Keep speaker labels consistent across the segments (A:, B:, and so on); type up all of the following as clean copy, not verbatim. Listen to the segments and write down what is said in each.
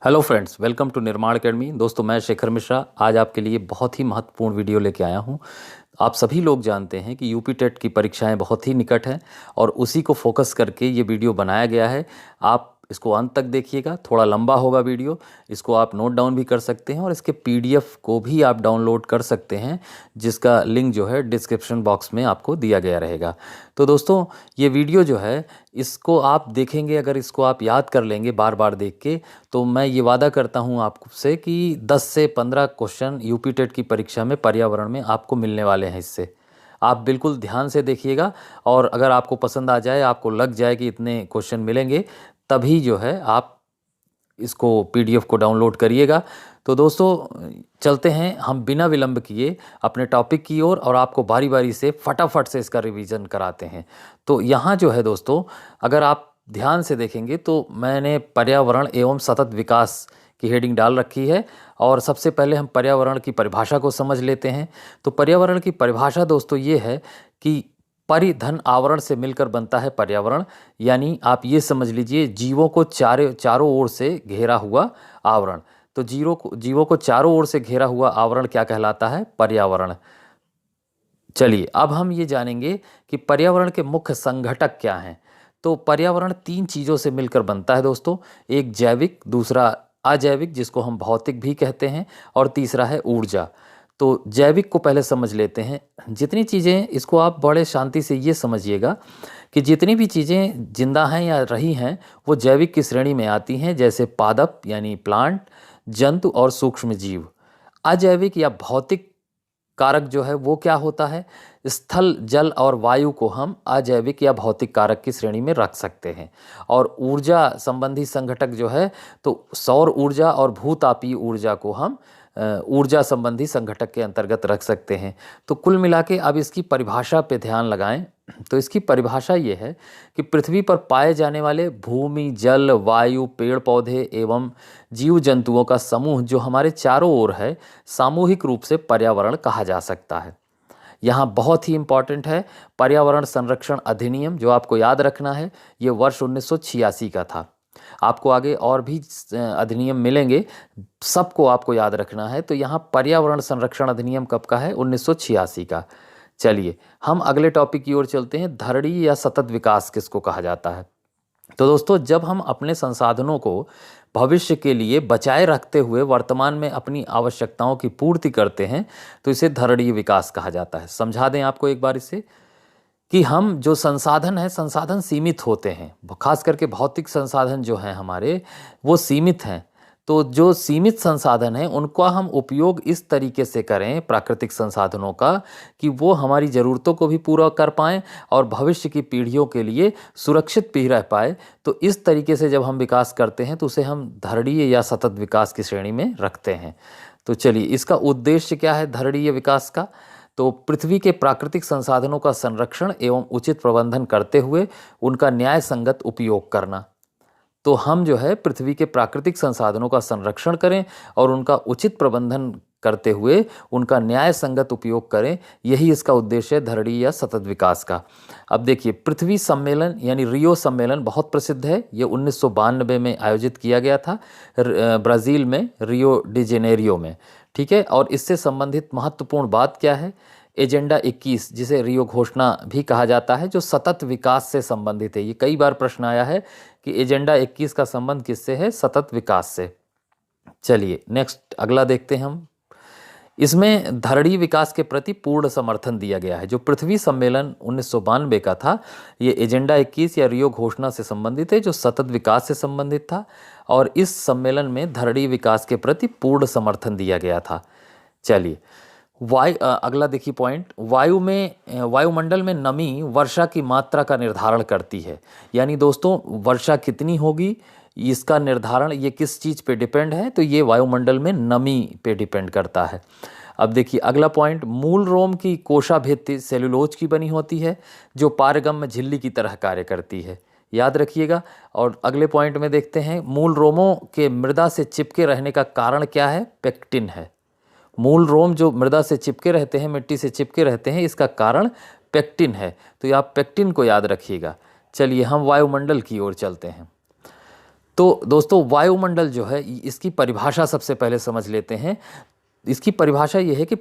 A: Hello friends, welcome to निर्माण academy. दोस्तों, मैं शेखर मिश्रा आज आपके लिए बहुत ही महत्वपूर्ण वीडियो लेके आया हूं। आप सभी लोग जानते हैं कि यूपी टेट की परीक्षाएं बहुत ही निकट हैं और उसी को फोकस करके ये वीडियो बनाया गया है। आप इसको अंत तक देखिएगा, थोड़ा लंबा होगा वीडियो। इसको आप नोट डाउन भी कर सकते हैं और इसके पीडीएफ को भी आप डाउनलोड कर सकते हैं, जिसका लिंक जो है डिस्क्रिप्शन बॉक्स में आपको दिया गया रहेगा। तो दोस्तों, ये वीडियो जो है इसको आप देखेंगे, अगर इसको आप याद कर लेंगे बार बार देख के, तो मैं ये वादा करता हूँ आपसे कि 10 से 15 क्वेश्चन यूपी टेट की परीक्षा में पर्यावरण में आपको मिलने वाले हैं। इससे आप बिल्कुल ध्यान से देखिएगा और अगर आपको पसंद आ जाए, आपको लग जाए कि इतने क्वेश्चन मिलेंगे, तभी जो है आप इसको पीडीएफ को डाउनलोड करिएगा। तो दोस्तों, चलते हैं हम बिना विलंब किए अपने टॉपिक की ओर और आपको बारी बारी से फटाफट से इसका रिवीजन कराते हैं। तो यहाँ जो है दोस्तों, अगर आप ध्यान से देखेंगे तो मैंने पर्यावरण एवं सतत विकास की हेडिंग डाल रखी है और सबसे पहले हम पर्यावरण की परिभाषा को समझ लेते हैं। तो पर्यावरण की परिभाषा दोस्तों ये है कि परिधन आवरण से मिलकर बनता है पर्यावरण। यानी आप ये समझ लीजिए, जीवों को चारों ओर से घेरा हुआ आवरण। तो जीवों को चारों ओर से घेरा हुआ आवरण क्या कहलाता है? पर्यावरण। चलिए अब हम ये जानेंगे कि पर्यावरण के मुख्य संघटक क्या हैं। तो पर्यावरण 3 चीज़ों से मिलकर बनता है दोस्तों। एक जैविक, दूसरा अजैविक जिसको हम भौतिक भी कहते हैं, और तीसरा है ऊर्जा। तो जैविक को पहले समझ लेते हैं। जितनी चीज़ें, इसको आप बड़े शांति से ये समझिएगा कि जितनी भी चीज़ें जिंदा हैं या रही हैं वो जैविक की श्रेणी में आती हैं, जैसे पादप यानी प्लांट, जंतु और सूक्ष्म जीव। अजैविक या भौतिक कारक जो है वो क्या होता है? स्थल, जल और वायु को हम अजैविक या भौतिक कारक की श्रेणी में रख सकते हैं। और ऊर्जा संबंधी संघटक जो है, तो सौर ऊर्जा और भूतापीय ऊर्जा को हम ऊर्जा संबंधी संघटक के अंतर्गत रख सकते हैं। तो कुल मिला के अब इसकी परिभाषा पे ध्यान लगाएं। तो इसकी परिभाषा ये है कि पृथ्वी पर पाए जाने वाले भूमि, जल, वायु, पेड़ पौधे एवं जीव जंतुओं का समूह जो हमारे चारों ओर है, सामूहिक रूप से पर्यावरण कहा जा सकता है। यहाँ बहुत ही इम्पॉर्टेंट है पर्यावरण संरक्षण अधिनियम, जो आपको याद रखना है। ये वर्ष 1986 का था। आपको आगे और भी अधिनियम मिलेंगे, सबको आपको याद रखना है। तो यहाँ पर्यावरण संरक्षण अधिनियम कब का है? 1986 का। चलिए हम अगले टॉपिक की ओर चलते हैं। धरणीय या सतत विकास किसको कहा जाता है? तो दोस्तों, जब हम अपने संसाधनों को भविष्य के लिए बचाए रखते हुए वर्तमान में अपनी आवश्यकताओं की पूर्ति करते हैं, तो इसे धरणीय विकास कहा जाता है। समझा दें आपको एक बार इसे, कि हम जो संसाधन है, संसाधन सीमित होते हैं। खास करके भौतिक संसाधन जो हैं हमारे, वो सीमित हैं। तो जो सीमित संसाधन हैं उनका हम उपयोग इस तरीके से करें, प्राकृतिक संसाधनों का, कि वो हमारी ज़रूरतों को भी पूरा कर पाएँ और भविष्य की पीढ़ियों के लिए सुरक्षित भी रह पाए। तो इस तरीके से जब हम विकास करते हैं तो उसे हम धरणीय या सतत विकास की श्रेणी में रखते हैं। तो चलिए, इसका उद्देश्य क्या है धरणीय विकास का? तो पृथ्वी के प्राकृतिक संसाधनों का संरक्षण एवं उचित प्रबंधन करते हुए उनका न्याय संगत उपयोग करना। तो हम जो है पृथ्वी के प्राकृतिक संसाधनों का संरक्षण करें और उनका उचित प्रबंधन करते हुए उनका न्याय संगत उपयोग करें। यही इसका उद्देश्य है धरणीय या सतत विकास का। अब देखिए, पृथ्वी सम्मेलन यानी रियो सम्मेलन बहुत प्रसिद्ध है। ये 1992 में आयोजित किया गया था ब्राज़ील में, रियो डी जेनेरियो में। ठीक है, और इससे संबंधित महत्वपूर्ण बात क्या है? एजेंडा 21, जिसे रियो घोषणा भी कहा जाता है, जो सतत विकास से संबंधित है। ये कई बार प्रश्न आया है कि एजेंडा 21 का संबंध किससे है? सतत विकास से। चलिए नेक्स्ट अगला देखते हैं हम। इसमें धरणीय विकास के प्रति पूर्ण समर्थन दिया गया है। जो पृथ्वी सम्मेलन 1992 का था, ये एजेंडा 21 या रियो घोषणा से संबंधित है, जो सतत विकास से संबंधित था। और इस सम्मेलन में धरणीय विकास के प्रति पूर्ण समर्थन दिया गया था। चलिए अगला देखिए पॉइंट। वायुमंडल में नमी वर्षा की मात्रा का निर्धारण करती है। यानी दोस्तों, वर्षा कितनी होगी इसका निर्धारण ये किस चीज़ पे डिपेंड है? तो ये वायुमंडल में नमी पे डिपेंड करता है। अब देखिए अगला पॉइंट। मूल रोम की कोशाभित्ति सेलुलोज की बनी होती है, जो पारगम्य झिल्ली की तरह कार्य करती है। याद रखिएगा। और अगले पॉइंट में देखते हैं, मूल रोमों के मृदा से चिपके रहने का कारण क्या है? पेक्टिन है। मूल रोम जो मृदा से चिपके रहते हैं, मिट्टी से चिपके रहते हैं, इसका कारण पेक्टिन है। तो आप पेक्टिन को याद रखिएगा। चलिए हम वायुमंडल की ओर चलते हैं। तो दोस्तों वायुमंडल जो है इसकी परिभाषा सबसे पहले समझ लेते हैं। इसकी परिभाषा ये है कि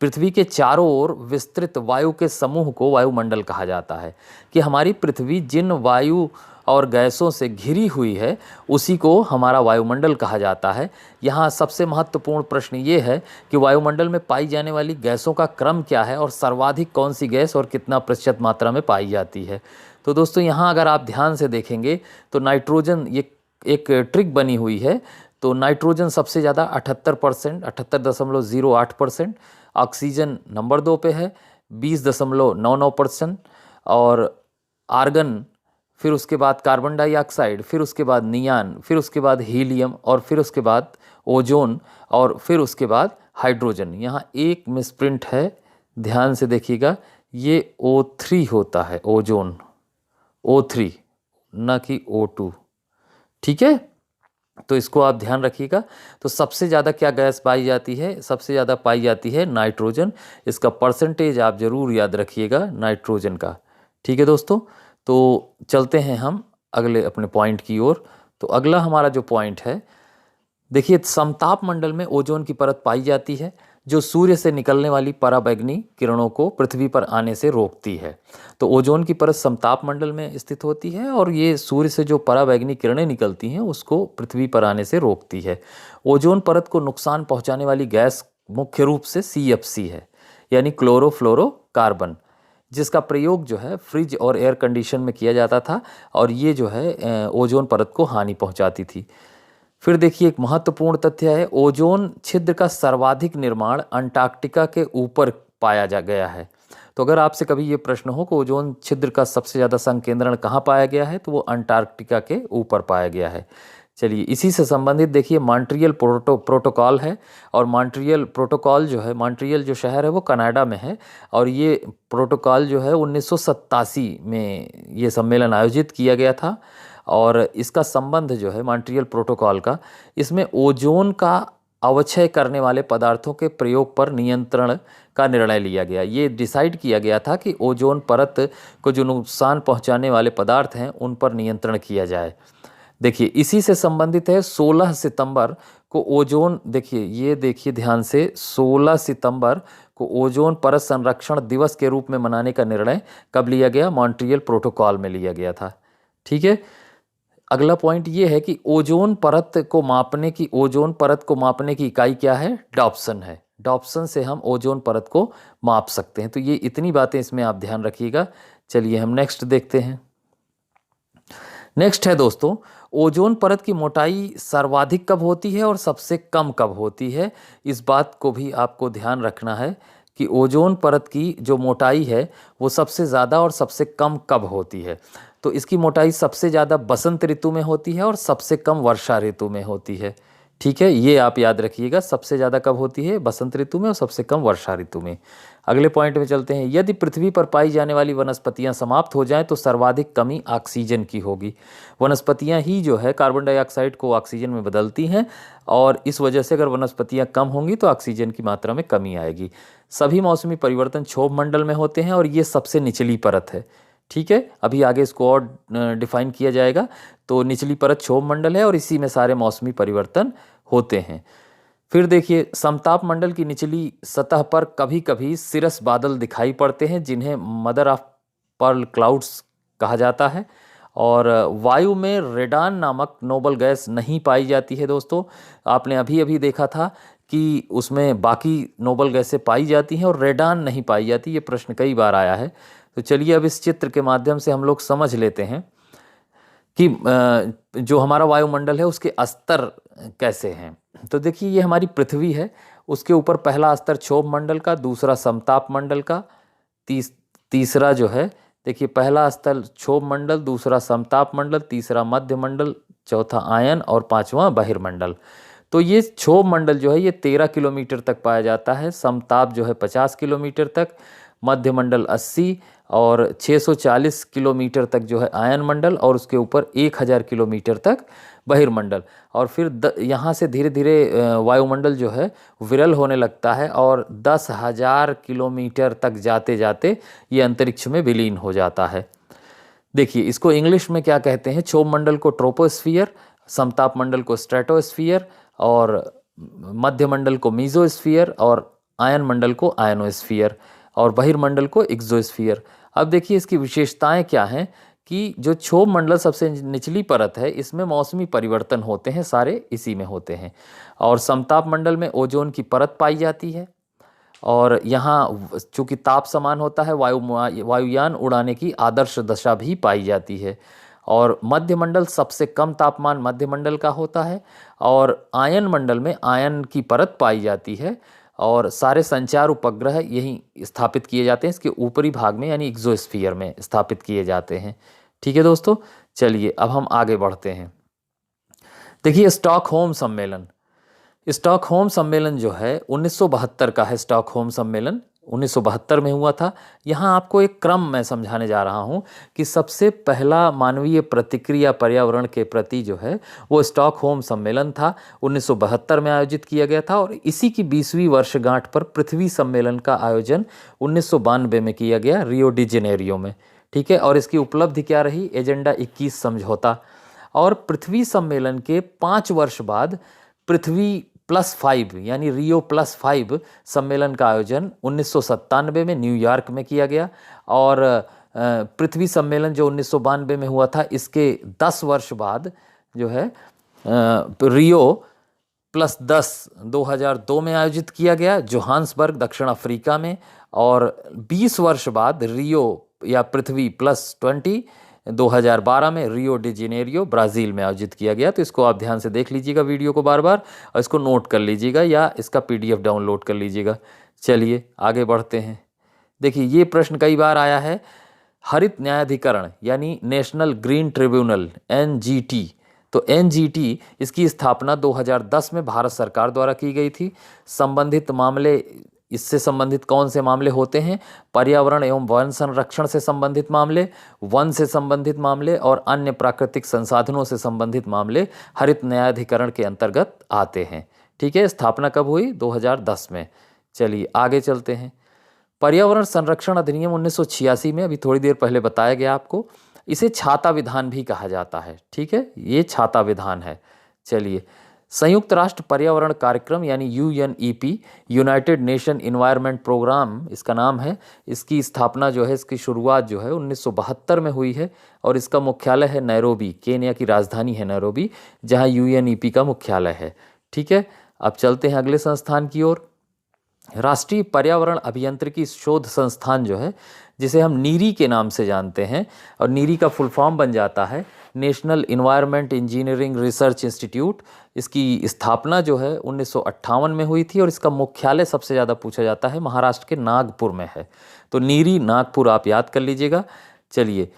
A: पृथ्वी के चारों ओर विस्तृत वायु के समूह को वायुमंडल कहा जाता है। कि हमारी पृथ्वी जिन वायु और गैसों से घिरी हुई है उसी को हमारा वायुमंडल कहा जाता है। यहाँ सबसे महत्वपूर्ण प्रश्न ये है कि वायुमंडल में पाई जाने वाली गैसों का क्रम क्या है और सर्वाधिक कौन सी गैस और कितना प्रतिशत मात्रा में पाई जाती है। तो दोस्तों यहाँ अगर आप ध्यान से देखेंगे तो नाइट्रोजन, ये एक ट्रिक बनी हुई है। तो नाइट्रोजन सबसे ज़्यादा 78%, 78.08%। ऑक्सीजन नंबर 2 पे है 20.99%। और आर्गन, फिर उसके बाद कार्बन डाइऑक्साइड, फिर उसके बाद नियान, फिर उसके बाद हीलियम, और फिर उसके बाद ओजोन, और फिर उसके बाद हाइड्रोजन। यहाँ एक मिसप्रिंट है, ध्यान से देखिएगा, ये O3 होता है, ओजोन O3 ना कि O2। ठीक है, तो इसको आप ध्यान रखिएगा। तो सबसे ज़्यादा क्या गैस पाई जाती है? सबसे ज़्यादा पाई जाती है नाइट्रोजन। इसका परसेंटेज आप ज़रूर याद रखिएगा नाइट्रोजन का। ठीक है दोस्तों, तो चलते हैं हम अगले अपने पॉइंट की ओर। तो अगला हमारा जो पॉइंट है, देखिए समताप मंडल में ओजोन की परत पाई जाती है जो सूर्य से निकलने वाली पराबैंगनी किरणों को पृथ्वी पर आने से रोकती है। तो ओजोन की परत समताप मंडल में स्थित होती है और ये सूर्य से जो पराबैंगनी किरणें निकलती हैं उसको पृथ्वी पर आने से रोकती है। ओजोन परत को नुकसान पहुंचाने वाली गैस मुख्य रूप से CFC है, यानी क्लोरोफ्लोरोकार्बन, जिसका प्रयोग जो है फ्रिज और एयर कंडीशन में किया जाता था और ये जो है ओजोन परत को हानि पहुंचाती थी। फिर देखिए एक महत्वपूर्ण तथ्य है, ओजोन छिद्र का सर्वाधिक निर्माण अंटार्कटिका के ऊपर पाया जा गया है। तो अगर आपसे कभी ये प्रश्न हो कि ओजोन छिद्र का सबसे ज़्यादा संकेंद्रण कहाँ पाया गया है, तो वो अंटार्कटिका के ऊपर पाया गया है। चलिए इसी से संबंधित देखिए मॉन्ट्रियल प्रोटोकॉल है, और मॉन्ट्रियल प्रोटोकॉल जो है, मॉन्ट्रियल जो शहर है वो कनाडा में है, और ये प्रोटोकॉल जो है 1987 में ये सम्मेलन आयोजित किया गया था। और इसका संबंध जो है मॉन्ट्रियल प्रोटोकॉल का, इसमें ओजोन का अवक्षय करने वाले पदार्थों के प्रयोग पर नियंत्रण का निर्णय लिया गया। ये डिसाइड किया गया था कि ओजोन परत को जो नुकसान पहुंचाने वाले पदार्थ हैं उन पर नियंत्रण किया जाए। देखिए इसी से संबंधित है 16 सितंबर को ओजोन, देखिए ये देखिए ध्यान से, 16 सितंबर को ओजोन परत संरक्षण दिवस के रूप में मनाने का निर्णय कब लिया गया? मॉन्ट्रियल प्रोटोकॉल में लिया गया था। ठीक है, अगला पॉइंट ये है कि ओजोन परत को मापने की इकाई क्या है? डॉप्सन है। डॉप्सन से हम ओजोन परत को माप सकते हैं। तो ये इतनी बातें इसमें आप ध्यान रखिएगा। चलिए हम नेक्स्ट देखते हैं। नेक्स्ट है दोस्तों, ओजोन परत की मोटाई सर्वाधिक कब होती है और सबसे कम कब होती है? इस बात को भी आपको ध्यान रखना है कि ओजोन परत की जो मोटाई है वो सबसे ज़्यादा और सबसे कम कब होती है। तो इसकी मोटाई सबसे ज़्यादा बसंत ऋतु में होती है और सबसे कम वर्षा ऋतु में होती है। ठीक है, ये आप याद रखिएगा, सबसे ज़्यादा कब होती है? बसंत ऋतु में, और सबसे कम वर्षा ऋतु में। अगले पॉइंट में चलते हैं। यदि पृथ्वी पर पाई जाने वाली वनस्पतियां समाप्त हो जाएं तो सर्वाधिक कमी ऑक्सीजन की होगी। वनस्पतियां ही जो है कार्बन डाइऑक्साइड को ऑक्सीजन में बदलती हैं, और इस वजह से अगर वनस्पतियां कम होंगी तो ऑक्सीजन की मात्रा में कमी आएगी। सभी मौसमी परिवर्तन क्षोभ मंडल में होते हैं और ये सबसे निचली परत है। ठीक है, अभी आगे इसको और डिफाइन किया जाएगा। तो निचली परत क्षोभ मंडल है और इसी में सारे मौसमी परिवर्तन होते हैं। फिर देखिए समताप मंडल की निचली सतह पर कभी कभी सिरस बादल दिखाई पड़ते हैं जिन्हें मदर ऑफ पर्ल क्लाउड्स कहा जाता है। और वायु में रेडान नामक नोबल गैस नहीं पाई जाती है दोस्तों। आपने अभी अभी देखा था कि उसमें बाकी नोबल गैसें पाई जाती हैं और रेडान नहीं पाई जाती। ये प्रश्न कई बार आया है। तो चलिए अब इस चित्र के माध्यम से हम लोग समझ लेते हैं कि जो हमारा वायुमंडल है उसके स्तर कैसे हैं। तो देखिए ये हमारी पृथ्वी है, उसके ऊपर पहला स्तर क्षोभ मंडल का, दूसरा समताप मंडल का, तीसरा जो है देखिए पहला स्तर क्षोभ मंडल, दूसरा समताप मंडल, तीसरा मध्य मंडल, चौथा आयन और पांचवा बहिर्मंडल। तो ये क्षोभ मंडल जो है ये 13 किलोमीटर तक पाया जाता है, समताप जो है 50 किलोमीटर तक, मध्य मंडल 80 और 640 किलोमीटर तक जो है आयन मंडल, और उसके ऊपर 1000 किलोमीटर तक बहिर्मंडल। और फिर यहाँ से धीरे धीरे वायुमंडल जो है विरल होने लगता है और 10,000 किलोमीटर तक जाते जाते ये अंतरिक्ष में विलीन हो जाता है। देखिए इसको इंग्लिश में क्या कहते हैं, क्षोभ मंडल को ट्रोपोस्फियर, समताप मंडल को स्ट्रेटोस्फियर, और मध्य मंडल को मीजोस्फियर, और आयन मंडल को आयनोस्फियर, और बहिर्मंडल को एक्सोस्फियर। अब देखिए इसकी विशेषताएं क्या हैं कि जो क्षोभ मंडल सबसे निचली परत है इसमें मौसमी परिवर्तन होते हैं, सारे इसी में होते हैं। और समताप मंडल में ओजोन की परत पाई जाती है, और यहाँ चूंकि ताप समान होता है वायुयान उड़ाने की आदर्श दशा भी पाई जाती है। और मध्य मंडल सबसे कम तापमान मध्य मंडल का होता है, और आयन मंडल में आयन की परत पाई जाती है, और सारे संचार उपग्रह यहीं स्थापित किए जाते हैं इसके ऊपरी भाग में, यानी एक्सोस्फीयर में स्थापित किए जाते हैं। ठीक है दोस्तों, चलिए अब हम आगे बढ़ते हैं। देखिए स्टॉकहोम सम्मेलन, स्टॉकहोम सम्मेलन जो है 1972 का है। स्टॉकहोम सम्मेलन 1972 में हुआ था। यहाँ आपको एक क्रम मैं समझाने जा रहा हूँ कि सबसे पहला मानवीय प्रतिक्रिया पर्यावरण के प्रति जो है वो स्टॉकहोम सम्मेलन था, 1972 में आयोजित किया गया था। और इसी की 20वीं वर्षगांठ पर पृथ्वी सम्मेलन का आयोजन 1992 में किया गया रियो डी जेनेरियो में। ठीक है, और इसकी उपलब्धि क्या रही, एजेंडा 21 समझौता। और पृथ्वी सम्मेलन के 5 वर्ष बाद पृथ्वी +5 यानी रियो +5 सम्मेलन का आयोजन 1997 में न्यूयॉर्क में किया गया। और पृथ्वी सम्मेलन जो 1992 में हुआ था इसके 10 वर्ष बाद जो है रियो +10 2002 में आयोजित किया गया जोहान्सबर्ग दक्षिण अफ्रीका में। और 20 वर्ष बाद रियो या पृथ्वी +20 2012 में रियो डी जेनेरियो ब्राज़ील में आयोजित किया गया। तो इसको आप ध्यान से देख लीजिएगा वीडियो को बार बार, और इसको नोट कर लीजिएगा या इसका PDF डाउनलोड कर लीजिएगा। चलिए आगे बढ़ते हैं। देखिए ये प्रश्न कई बार आया है, हरित न्यायाधिकरण यानी नेशनल ग्रीन ट्रिब्यूनल NGT। तो NGT इसकी स्थापना 2010 में भारत सरकार द्वारा की गई थी। संबंधित मामले, इससे संबंधित कौन से मामले होते हैं, पर्यावरण एवं वन संरक्षण से संबंधित मामले, वन से संबंधित मामले और अन्य प्राकृतिक संसाधनों से संबंधित मामले हरित न्यायाधिकरण के अंतर्गत आते हैं। ठीक है, स्थापना कब हुई, 2010 में। चलिए आगे चलते हैं। पर्यावरण संरक्षण अधिनियम 1986 में, अभी थोड़ी देर पहले बताया गया आपको, इसे छाता विधान भी कहा जाता है। ठीक है, ये छाता विधान है। चलिए, संयुक्त राष्ट्र पर्यावरण कार्यक्रम यानी UNEP, United nation environment programme इसका नाम है। इसकी स्थापना जो है, इसकी शुरुआत जो है 1972 में हुई है, और इसका मुख्यालय है नैरोबी, केन्या की राजधानी है नैरोबी, जहां UNEP का मुख्यालय है। ठीक है, अब चलते हैं अगले संस्थान की ओर। राष्ट्रीय पर्यावरण अभियांत्रिकी शोध संस्थान जो है, जिसे हम नीरी के नाम से जानते हैं, और नीरी का फुल फॉर्म बन जाता है national environment engineering research institute. इसकी स्थापना जो है 1958 में हुई थी, और इसका मुख्यालय सबसे ज़्यादा पूछा जाता है महाराष्ट्र के नागपुर में है। तो नीरी नागपुर आप याद कर लीजिएगा। चलिए,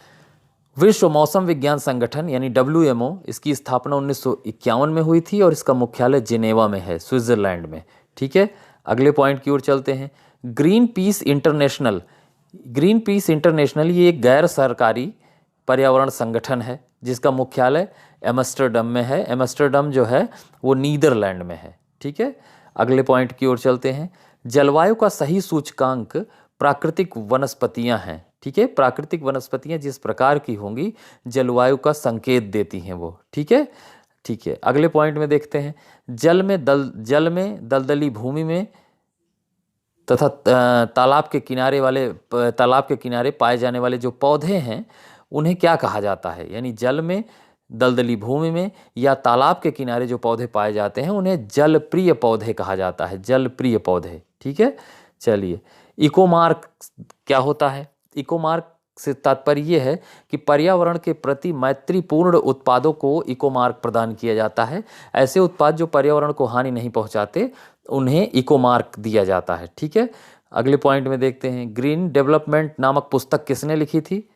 A: विश्व मौसम विज्ञान संगठन यानी WMO, इसकी स्थापना 1951 में हुई थी, और इसका मुख्यालय जिनेवा में है, स्विट्ज़रलैंड में। ठीक है, अगले पॉइंट की ओर चलते हैं। Green peas international, green peas international ये एक गैर सरकारी पर्यावरण संगठन है, जिसका मुख्यालय एम्स्टर्डम में है। एम्स्टर्डम जो है वो नीदरलैंड में है। ठीक है, अगले पॉइंट की ओर चलते हैं। जलवायु का सही सूचकांक प्राकृतिक वनस्पतियां हैं। ठीक है, प्राकृतिक वनस्पतियां जिस प्रकार की होंगी जलवायु का संकेत देती हैं वो। ठीक है, ठीक है, अगले पॉइंट में देखते हैं। जल में दलदली भूमि में तथा तालाब के किनारे पाए जाने वाले जो पौधे हैं उन्हें क्या कहा जाता है, यानी जल में, दलदली भूमि में या तालाब के किनारे जो पौधे पाए जाते हैं उन्हें जलप्रिय पौधे कहा जाता है, जलप्रिय पौधे। ठीक है, चलिए, इकोमार्क क्या होता है? इकोमार्क से तात्पर्य ये है कि पर्यावरण के प्रति मैत्रीपूर्ण उत्पादों को इकोमार्क प्रदान किया जाता है। ऐसे उत्पाद जो पर्यावरण को हानि नहीं पहुंचाते उन्हें इकोमार्क दिया जाता है। ठीक है, अगले पॉइंट में देखते हैं। ग्रीन डेवलपमेंट नामक पुस्तक किसने लिखी थी?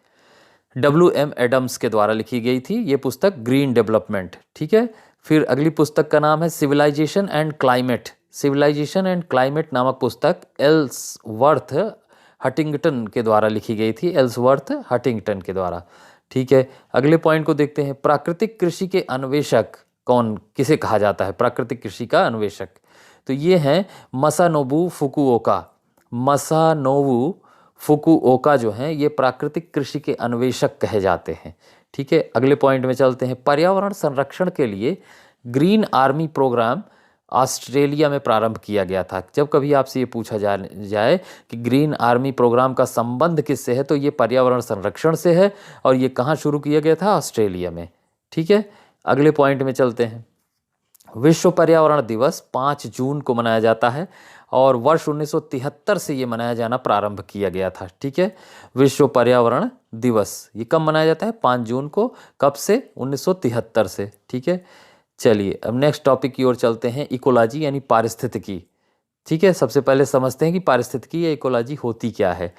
A: WM एडम्स के द्वारा लिखी गई थी ये पुस्तक, ग्रीन डेवलपमेंट। ठीक है, फिर अगली पुस्तक का नाम है civilisation and climate. Civilisation and climate नामक पुस्तक एल्सवर्थ हटिंगटन के द्वारा लिखी गई थी, एल्सवर्थ हटिंगटन के द्वारा। ठीक है, अगले पॉइंट को देखते हैं। प्राकृतिक कृषि के अन्वेषक किसे कहा जाता है? प्राकृतिक कृषि का अन्वेषक तो ये हैं मसानोबु फुकुओका। मसानोबु फुकुओका जो हैं ये प्राकृतिक कृषि के अन्वेषक कहे जाते हैं। ठीक है, अगले पॉइंट में चलते हैं। पर्यावरण संरक्षण के लिए ग्रीन आर्मी प्रोग्राम ऑस्ट्रेलिया में प्रारंभ किया गया था। जब कभी आपसे ये पूछा जाए कि ग्रीन आर्मी प्रोग्राम का संबंध किससे है, तो ये पर्यावरण संरक्षण से है, और ये कहाँ शुरू किया गया था? ऑस्ट्रेलिया में। ठीक है, अगले पॉइंट में चलते हैं। विश्व पर्यावरण दिवस 5 जून को मनाया जाता है, और वर्ष 1973 से ये मनाया जाना प्रारंभ किया गया था। ठीक है, विश्व पर्यावरण दिवस ये कब मनाया जाता है? 5 जून को। कब से? 1973 से। ठीक है, चलिए अब नेक्स्ट टॉपिक की ओर चलते हैं, इकोलॉजी यानी पारिस्थितिकी। ठीक है, सबसे पहले समझते हैं कि पारिस्थितिकी या इकोलॉजी होती क्या है।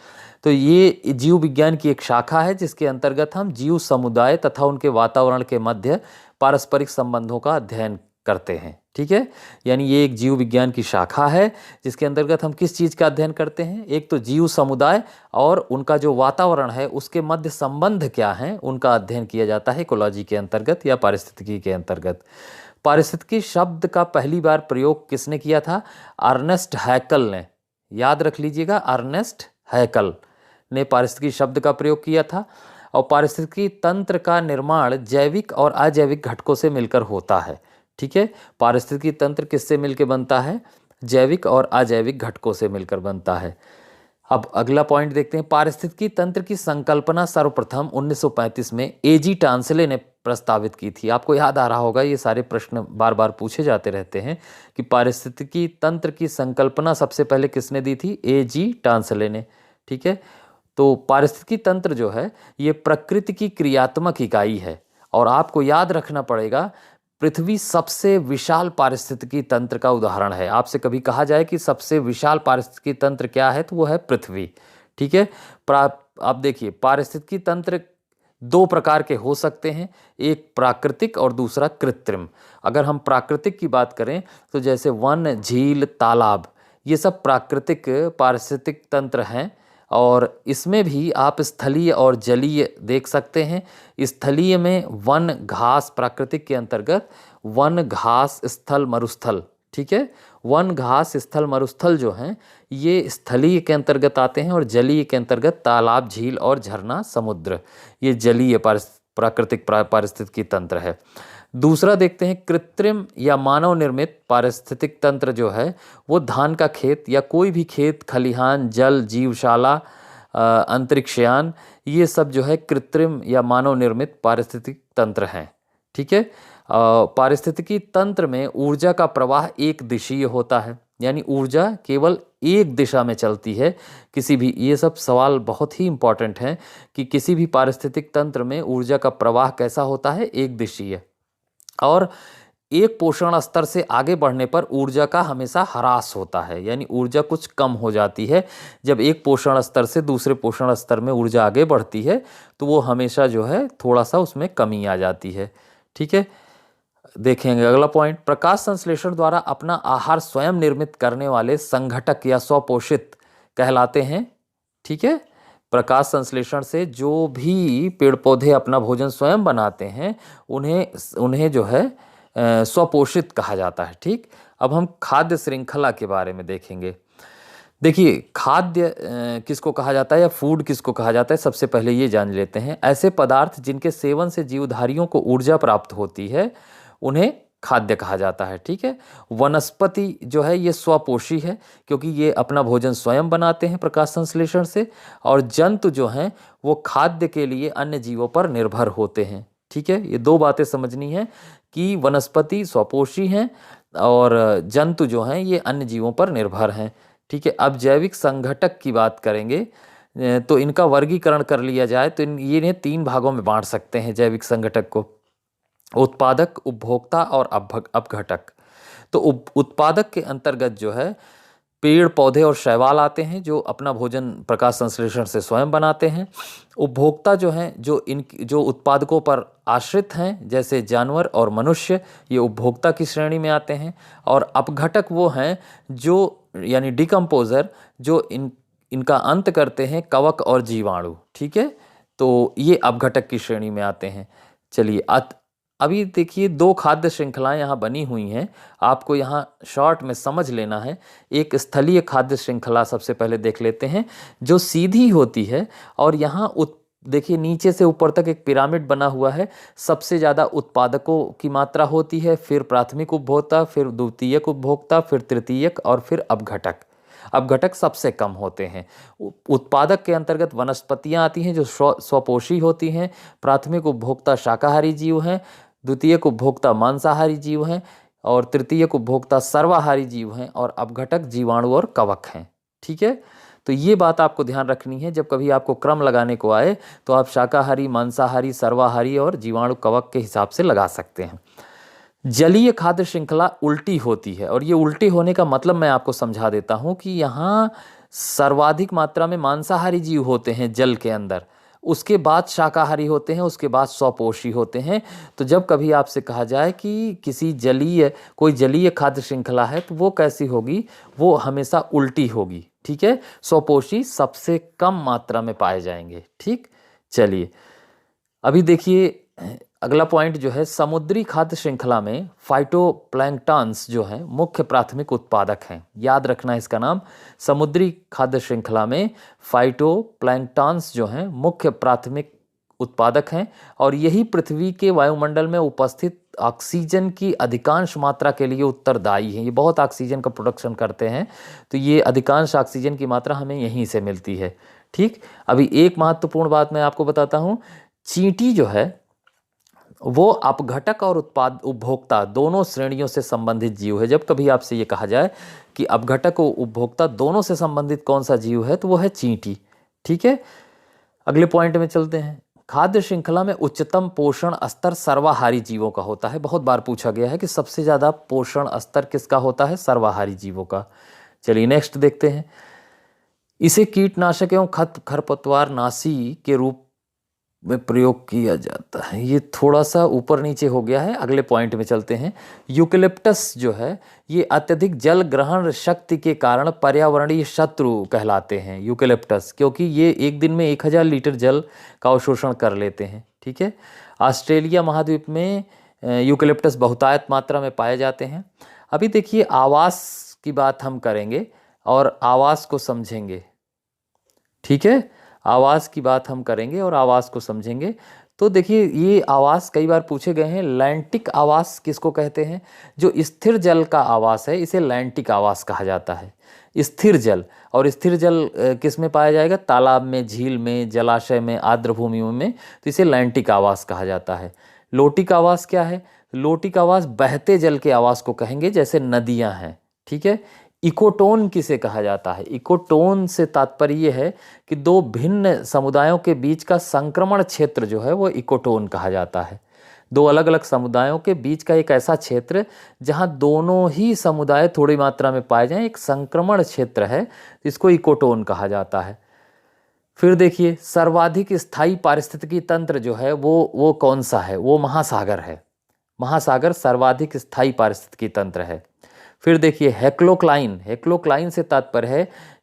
A: तो ये जीव विज्ञान की एक शाखा है जिसके अंतर्गत हम जीव समुदाय तथा उनके वातावरण के मध्य पारस्परिक संबंधों का अध्ययन करते हैं। ठीक है, यानी ये एक जीव विज्ञान की शाखा है जिसके अंतर्गत हम किस चीज़ का अध्ययन करते हैं? एक तो जीव समुदाय और उनका जो वातावरण है उसके मध्य संबंध क्या हैं, उनका अध्ययन किया जाता है इकोलॉजी के अंतर्गत या पारिस्थितिकी के अंतर्गत। पारिस्थितिकी शब्द का पहली बार प्रयोग किसने किया था? अर्नेस्ट हैकल ने। याद रख लीजिएगा, अर्नेस्ट हैकल ने पारिस्थितिकी शब्द का प्रयोग किया था। और पारिस्थितिकी तंत्र का निर्माण जैविक और अजैविक घटकों से मिलकर होता है। ठीक है, पारिस्थितिकी तंत्र किससे मिलकर बनता है? जैविक और अजैविक घटकों से मिलकर बनता है। अब अगला पॉइंट देखते हैं। पारिस्थितिकी तंत्र की संकल्पना सर्वप्रथम 1935 में एजी टांसले ने प्रस्तावित की थी। आपको याद आ रहा होगा, ये सारे प्रश्न बार बार पूछे जाते रहते हैं कि पारिस्थितिकी तंत्र की संकल्पना सबसे पहले किसने दी थी? एजी टांसले ने। ठीक है, तो पारिस्थितिकी तंत्र जो है ये प्रकृति की क्रियात्मक इकाई है, और आपको याद रखना पड़ेगा पृथ्वी सबसे विशाल पारिस्थितिकी तंत्र का उदाहरण है। आपसे कभी कहा जाए कि सबसे विशाल पारिस्थितिकी तंत्र क्या है, तो वो है पृथ्वी। ठीक है, आप देखिए पारिस्थितिकी तंत्र 2 प्रकार के हो सकते हैं, एक प्राकृतिक और दूसरा कृत्रिम। अगर हम प्राकृतिक की बात करें तो जैसे वन, झील, तालाब, ये सब प्राकृतिक पारिस्थितिक तंत्र हैं, और इसमें भी आप स्थलीय और जलीय देख सकते हैं। स्थलीय में वन, घास प्राकृतिक के अंतर्गत वन, घास, स्थल, मरुस्थल। ठीक है, वन, घास, स्थल, मरुस्थल जो हैं ये स्थलीय के अंतर्गत आते हैं, और जलीय के अंतर्गत तालाब, झील और झरना, समुद्र, ये जलीय प्राकृतिक पारिस्थितिकी तंत्र है। दूसरा देखते हैं कृत्रिम या मानव निर्मित पारिस्थितिक तंत्र जो है वो धान का खेत या कोई भी खेत, खलिहान, जल, जीवशाला, अंतरिक्षयान, ये सब जो है कृत्रिम या मानव निर्मित पारिस्थितिक तंत्र हैं। ठीक है, पारिस्थितिकी तंत्र में ऊर्जा का प्रवाह एक दिशीय होता है, यानी ऊर्जा केवल एक दिशा में चलती है। किसी भी, ये सब सवाल बहुत ही इंपॉर्टेंट हैं कि किसी भी पारिस्थितिक तंत्र में ऊर्जा का प्रवाह कैसा होता है? एक दिशीय। और एक पोषण स्तर से आगे बढ़ने पर ऊर्जा का हमेशा ह्रास होता है, यानी ऊर्जा कुछ कम हो जाती है। जब एक पोषण स्तर से दूसरे पोषण स्तर में ऊर्जा आगे बढ़ती है तो वो हमेशा जो है थोड़ा सा उसमें कमी आ जाती है। ठीक है, देखेंगे अगला पॉइंट। प्रकाश संश्लेषण द्वारा अपना आहार स्वयं निर्मित करने वाले संघटक या स्वपोषित कहलाते हैं। ठीक है, प्रकाश संश्लेषण से जो भी पेड़ पौधे अपना भोजन स्वयं बनाते हैं उन्हें जो है स्वपोषित कहा जाता है। ठीक, अब हम खाद्य श्रृंखला के बारे में देखेंगे। देखिए, खाद्य किसको कहा जाता है या फूड किसको कहा जाता है, सबसे पहले ये जान लेते हैं। ऐसे पदार्थ जिनके सेवन से जीवधारियों को ऊर्जा प्राप्त होती है उन्हें खाद्य कहा जाता है। ठीक है, वनस्पति जो है ये स्वपोषी है क्योंकि ये अपना भोजन स्वयं बनाते हैं प्रकाश संश्लेषण से, और जंतु जो हैं वो खाद्य के लिए अन्य जीवों पर निर्भर होते हैं। ठीक है, ये 2 बातें समझनी है कि वनस्पति स्वपोषी हैं और जंतु जो हैं ये अन्य जीवों पर निर्भर हैं। ठीक है, अब जैविक संघटक की बात करेंगे तो इनका वर्गीकरण कर लिया जाए तो इन्हें 3 भागों में बांट सकते हैं जैविक संघटक को: उत्पादक, उपभोक्ता और अपघटक। तो उत्पादक के अंतर्गत जो है पेड़ पौधे और शैवाल आते हैं जो अपना भोजन प्रकाश संश्लेषण से स्वयं बनाते हैं। उपभोक्ता जो हैं जो उत्पादकों पर आश्रित हैं जैसे जानवर और मनुष्य, ये उपभोक्ता की श्रेणी में आते हैं। और अपघटक वो हैं जो यानी डिकम्पोजर जो इनका अंत करते हैं कवक और जीवाणु। ठीक है, तो ये अपघटक की श्रेणी में आते हैं। चलिए अभी देखिए दो खाद्य श्रृंखलाएं यहाँ बनी हुई हैं, आपको यहाँ शॉर्ट में समझ लेना है। एक स्थलीय खाद्य श्रृंखला सबसे पहले देख लेते हैं, जो सीधी होती है और यहाँ देखिए नीचे से ऊपर तक एक पिरामिड बना हुआ है। सबसे ज़्यादा उत्पादकों की मात्रा होती है, फिर प्राथमिक उपभोक्ता, फिर द्वितीयक उपभोक्ता, फिर तृतीयक और फिर अपघटक। अपघटक सबसे कम होते हैं। उत्पादक के अंतर्गत वनस्पतियां आती हैं जो स्वपोषी होती हैं। प्राथमिक उपभोक्ता शाकाहारी जीव हैं, द्वितीयक उपभोक्ता मांसाहारी जीव हैं और तृतीयक उपभोक्ता सर्वाहारी जीव हैं और अपघटक जीवाणु और कवक हैं। ठीक है, तो ये बात आपको ध्यान रखनी है। जब कभी आपको क्रम लगाने को आए तो आप शाकाहारी, मांसाहारी, सर्वाहारी और जीवाणु कवक के हिसाब से लगा सकते हैं। जलीय खाद्य श्रृंखला उल्टी होती है, और ये उल्टी होने का मतलब मैं आपको समझा देता हूँ कि यहाँ सर्वाधिक मात्रा में मांसाहारी जीव होते हैं जल के अंदर, उसके बाद शाकाहारी होते हैं, उसके बाद स्वपोषी होते हैं। तो जब कभी आपसे कहा जाए कि कोई जलीय खाद्य श्रृंखला है तो वो कैसी होगी, वो हमेशा उल्टी होगी। ठीक है, स्वपोषी सबसे कम मात्रा में पाए जाएंगे। ठीक, चलिए अभी देखिए अगला पॉइंट जो है, समुद्री खाद्य श्रृंखला में फाइटोप्लैंक्टन्स जो हैं मुख्य प्राथमिक उत्पादक हैं। याद रखना इसका नाम, समुद्री खाद्य श्रृंखला में फाइटोप्लैंक्टन्स जो हैं मुख्य प्राथमिक उत्पादक हैं और यही पृथ्वी के वायुमंडल में उपस्थित ऑक्सीजन की अधिकांश मात्रा के लिए उत्तरदायी हैं। ये बहुत ऑक्सीजन का प्रोडक्शन करते हैं, तो ये अधिकांश ऑक्सीजन की मात्रा हमें यहीं से मिलती है। ठीक, अभी एक महत्वपूर्ण बात मैं आपको बताता हूँ, चींटी जो है वो अपघटक और उपभोक्ता दोनों श्रेणियों से संबंधित जीव है। जब कभी आपसे ये कहा जाए कि अपघटक और उपभोक्ता दोनों से संबंधित कौन सा जीव है, तो वो है चींटी। ठीक है, अगले पॉइंट में चलते हैं। खाद्य श्रृंखला में उच्चतम पोषण स्तर सर्वाहारी जीवों का होता है। बहुत बार पूछा गया है कि सबसे ज़्यादा पोषण स्तर किसका होता है, सर्वाहारी जीवों का। चलिए नेक्स्ट देखते हैं। इसे कीटनाशक एवं खरपतवार नाशी के रूप में प्रयोग किया जाता है। ये थोड़ा सा ऊपर नीचे हो गया है, अगले पॉइंट में चलते हैं। यूकेलिप्टस जो है ये अत्यधिक जल ग्रहण शक्ति के कारण पर्यावरणीय शत्रु कहलाते हैं। यूकेलिप्टस, क्योंकि ये एक दिन में 1000 लीटर जल का अवशोषण कर लेते हैं। ठीक है, ऑस्ट्रेलिया महाद्वीप में यूकेलिप्टस बहुतायत मात्रा में पाए जाते हैं। अभी देखिए आवास की बात हम करेंगे और आवास को समझेंगे। ठीक है, आवास की बात हम करेंगे और आवास को समझेंगे। तो देखिए ये आवास कई बार पूछे गए हैं। लैंटिक आवास किसको कहते हैं, जो स्थिर जल का आवास है इसे लैंटिक आवास कहा जाता है। स्थिर जल, और स्थिर जल किस में पाया जाएगा, तालाब में, झील में, जलाशय में, आर्द्र भूमियों में, तो इसे लैंटिक आवास कहा जाता है। लोटिक आवास क्या है, लोटिक आवास बहते जल के आवास को कहेंगे, जैसे नदियाँ हैं। ठीक है, इकोटोन किसे कहा जाता है, इकोटोन से तात्पर्य है कि दो भिन्न समुदायों के बीच का संक्रमण क्षेत्र जो है वो इकोटोन कहा जाता है। दो अलग अलग समुदायों के बीच का एक ऐसा क्षेत्र जहां दोनों ही समुदाय थोड़ी मात्रा में पाए जाएं, एक संक्रमण क्षेत्र है, इसको इकोटोन कहा जाता है। फिर देखिए सर्वाधिक स्थायी पारिस्थितिकी तंत्र जो है वो कौन सा है, वो महासागर है। महासागर सर्वाधिक स्थायी पारिस्थितिकी तंत्र है। फिर देखिए हेक्लोक्लाइन, हेक्लोक्लाइन से तात्पर्य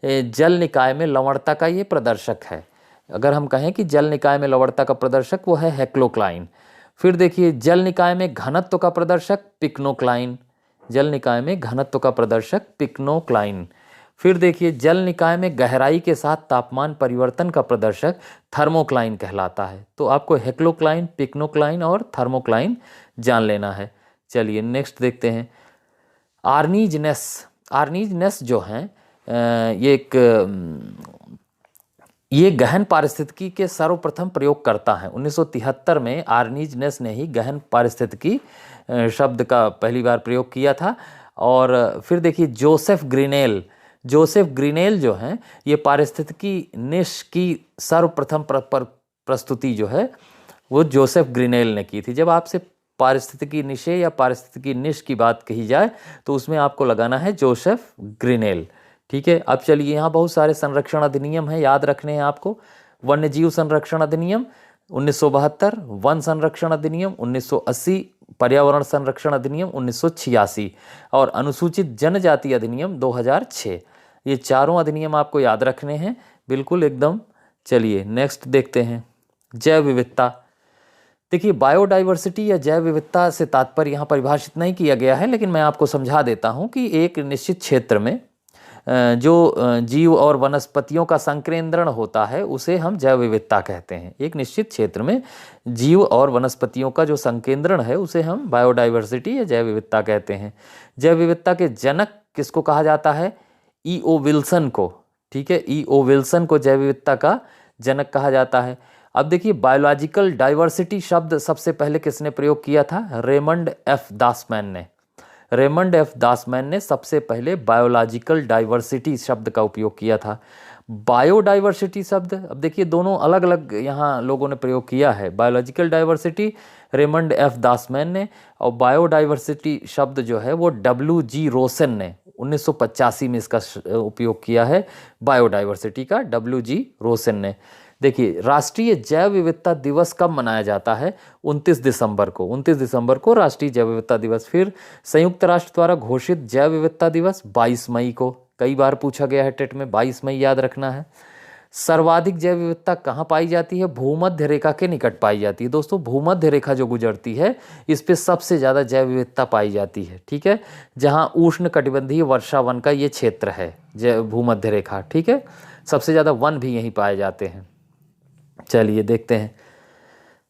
A: है जल निकाय में लवणता का ये प्रदर्शक है। अगर हम कहें कि जल निकाय में लवणता का प्रदर्शक, वो है हेक्लोक्लाइन। फिर देखिए जल निकाय में घनत्व का प्रदर्शक पिक्नोक्लाइन, जल निकाय में घनत्व का प्रदर्शक पिक्नोक्लाइन। फिर देखिए जल निकाय में गहराई के साथ तापमान परिवर्तन का प्रदर्शक थर्मोक्लाइन कहलाता है। तो आपको हेक्लोक्लाइन, पिक्नोक्लाइन और थर्मोक्लाइन जान लेना है। चलिए नेक्स्ट देखते हैं। आर्नीजनेस, आर्नीजनेस जो हैं ये गहन पारिस्थितिकी के सर्वप्रथम प्रयोगकर्ता हैं। 1973 में आर्नीजनेस ने ही गहन पारिस्थितिकी शब्द का पहली बार प्रयोग किया था। और फिर देखिए जोसेफ ग्रीनेल, जोसेफ ग्रीनेल जो हैं ये पारिस्थितिकी निश की सर्वप्रथम प्रस्तुति जो है वो जोसेफ ग्रीनेल ने की थी। जब आपसे पारिस्थितिकी निशे या पारिस्थितिकी निश की बात कही जाए तो उसमें आपको लगाना है जोसेफ ग्रीनेल। ठीक है, अब चलिए यहाँ बहुत सारे संरक्षण अधिनियम हैं, याद रखने हैं आपको। वन्य जीव संरक्षण अधिनियम 1972, वन संरक्षण अधिनियम 1980, पर्यावरण संरक्षण अधिनियम 1986 और अनुसूचित जनजाति अधिनियम 2006। ये चारों अधिनियम आपको याद रखने हैं, बिल्कुल एकदम। चलिए नेक्स्ट देखते हैं। जैव विविधता, देखिए, बायोडाइवर्सिटी या जैव विविधता से तात्पर्य यहाँ परिभाषित नहीं किया गया है, लेकिन मैं आपको समझा देता हूँ कि एक निश्चित क्षेत्र में जो जीव और वनस्पतियों का संकेंद्रण होता है उसे हम जैव विविधता कहते हैं। एक निश्चित क्षेत्र में जीव और वनस्पतियों का जो संकेंद्रण है उसे हम बायोडाइवर्सिटी या जैव विविधता कहते हैं। जैव विविधता के जनक किसको कहा जाता है? E.O. विल्सन को। ठीक है, E.O. विल्सन को जैव विविधता का जनक कहा जाता है। अब देखिए, बायोलॉजिकल डाइवर्सिटी शब्द सबसे पहले किसने प्रयोग किया था? रेमंड एफ दासमैन ने। रेमंड एफ दासमैन ने सबसे पहले बायोलॉजिकल डाइवर्सिटी शब्द का उपयोग किया था। बायोडाइवर्सिटी शब्द, अब देखिए दोनों अलग अलग यहाँ लोगों ने प्रयोग किया है। बायोलॉजिकल डाइवर्सिटी रेमंड एफ दासमैन ने, और बायोडाइवर्सिटी शब्द जो है वो W.G. रोसन ने 1985 में इसका उपयोग किया है। बायोडाइवर्सिटी का W.G. रोसन ने। देखिए, राष्ट्रीय जैव विविधता दिवस कब मनाया जाता है? 29 दिसंबर को। 29 दिसंबर को राष्ट्रीय जैव विविधता दिवस। फिर संयुक्त राष्ट्र द्वारा घोषित जैव विविधता दिवस 22 मई को। कई बार पूछा गया है टेट में, 22 मई याद रखना है। सर्वाधिक जैव विविधता कहाँ पाई जाती है? भूमध्य रेखा के निकट पाई जाती है। दोस्तों, भूमध्य रेखा जो गुजरती है इस पे सबसे ज़्यादा जैव विविधता पाई जाती है। ठीक है, जहाँ उष्ण कटिबंधीय वर्षावन का ये क्षेत्र है, भूमध्य रेखा। ठीक है, सबसे ज़्यादा वन भी यहीं पाए जाते हैं। चलिए देखते हैं।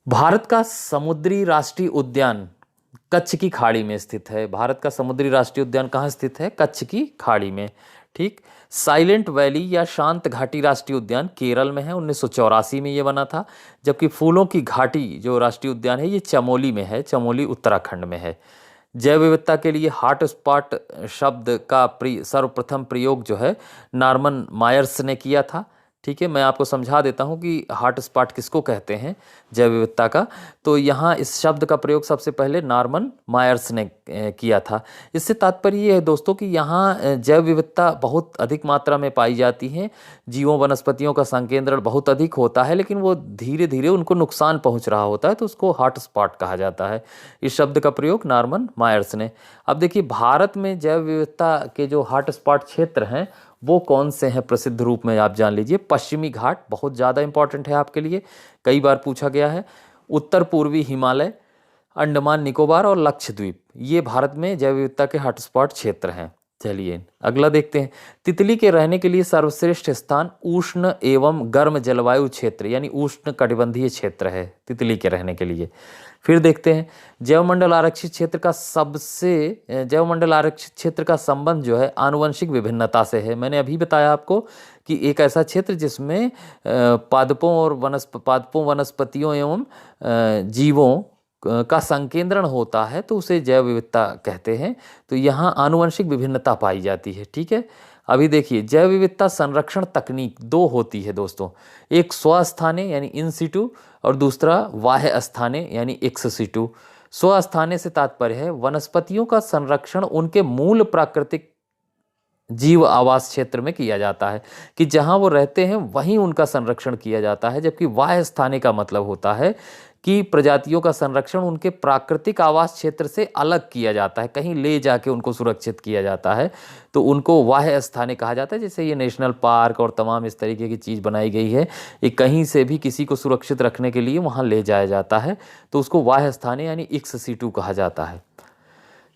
A: भारत का समुद्री राष्ट्रीय उद्यान कच्छ की खाड़ी में स्थित है। भारत का समुद्री राष्ट्रीय उद्यान कहाँ स्थित है? कच्छ की खाड़ी में। ठीक। साइलेंट वैली या शांत घाटी राष्ट्रीय उद्यान केरल में है। 1984 में ये बना था। जबकि फूलों की घाटी जो राष्ट्रीय उद्यान है ये चमोली में है। चमोली उत्तराखंड में है। जैव विविधता के लिए हॉट स्पॉट शब्द का सर्वप्रथम प्रयोग जो है नॉर्मन मायर्स ने किया था। ठीक है, मैं आपको समझा देता हूँ कि हॉट स्पॉट किसको कहते हैं जैव विविधता का। तो यहाँ इस शब्द का प्रयोग सबसे पहले नॉर्मन मायर्स ने किया था। इससे तात्पर्य ये है दोस्तों कि यहाँ जैव विविधता बहुत अधिक मात्रा में पाई जाती है। जीवों वनस्पतियों का संकेंद्रण बहुत अधिक होता है, लेकिन वो धीरे धीरे उनको नुकसान पहुँच रहा होता है, तो उसको हॉट स्पॉट कहा जाता है। इस शब्द का प्रयोग नॉर्मन मायर्स ने। अब देखिए, भारत में जैव विविधता के जो हॉट स्पॉट क्षेत्र हैं वो कौन से हैं प्रसिद्ध रूप में आप जान लीजिए। पश्चिमी घाट बहुत ज़्यादा इंपॉर्टेंट है आपके लिए, कई बार पूछा गया है। उत्तर पूर्वी हिमालय, अंडमान निकोबार और लक्षद्वीप, ये भारत में जैव विविधता के हॉटस्पॉट क्षेत्र हैं। चलिए अगला देखते हैं। तितली के रहने के लिए सर्वश्रेष्ठ स्थान उष्ण एवं गर्म जलवायु क्षेत्र यानी उष्ण कटिबंधीय क्षेत्र है तितली के रहने के लिए। फिर देखते हैं जैवमंडल आरक्षित क्षेत्र का संबंध जो है आनुवंशिक विभिन्नता से है। मैंने अभी बताया आपको कि एक ऐसा क्षेत्र जिसमें पादपों वनस्पतियों एवं जीवों का संकेंद्रण होता है तो उसे जैव विविधता कहते हैं। तो यहाँ आनुवंशिक विभिन्नता पाई जाती है। ठीक है, अभी देखिए जैव विविधता संरक्षण तकनीक दो होती है दोस्तों, एक स्वस्थाने यानी इन सिटू और दूसरा बाह्य स्थाने यानी एक्स सिटू। स्वस्थाने से तात्पर्य है वनस्पतियों का संरक्षण उनके मूल प्राकृतिक जीव आवास क्षेत्र में किया जाता है कि जहां वो रहते हैं वहीं उनका संरक्षण किया जाता है। जबकि बाह्य स्थाने का मतलब होता है कि प्रजातियों का संरक्षण उनके प्राकृतिक आवास क्षेत्र से अलग किया जाता है, कहीं ले जाके उनको सुरक्षित किया जाता है, तो उनको बाह्य स्थाने कहा जाता है। जैसे ये नेशनल पार्क और तमाम इस तरीके की चीज़ बनाई गई है, ये कहीं से भी किसी को सुरक्षित रखने के लिए वहाँ ले जाया जाता है, तो उसको बाह्य स्थाने यानी एक्स सिटू कहा जाता है।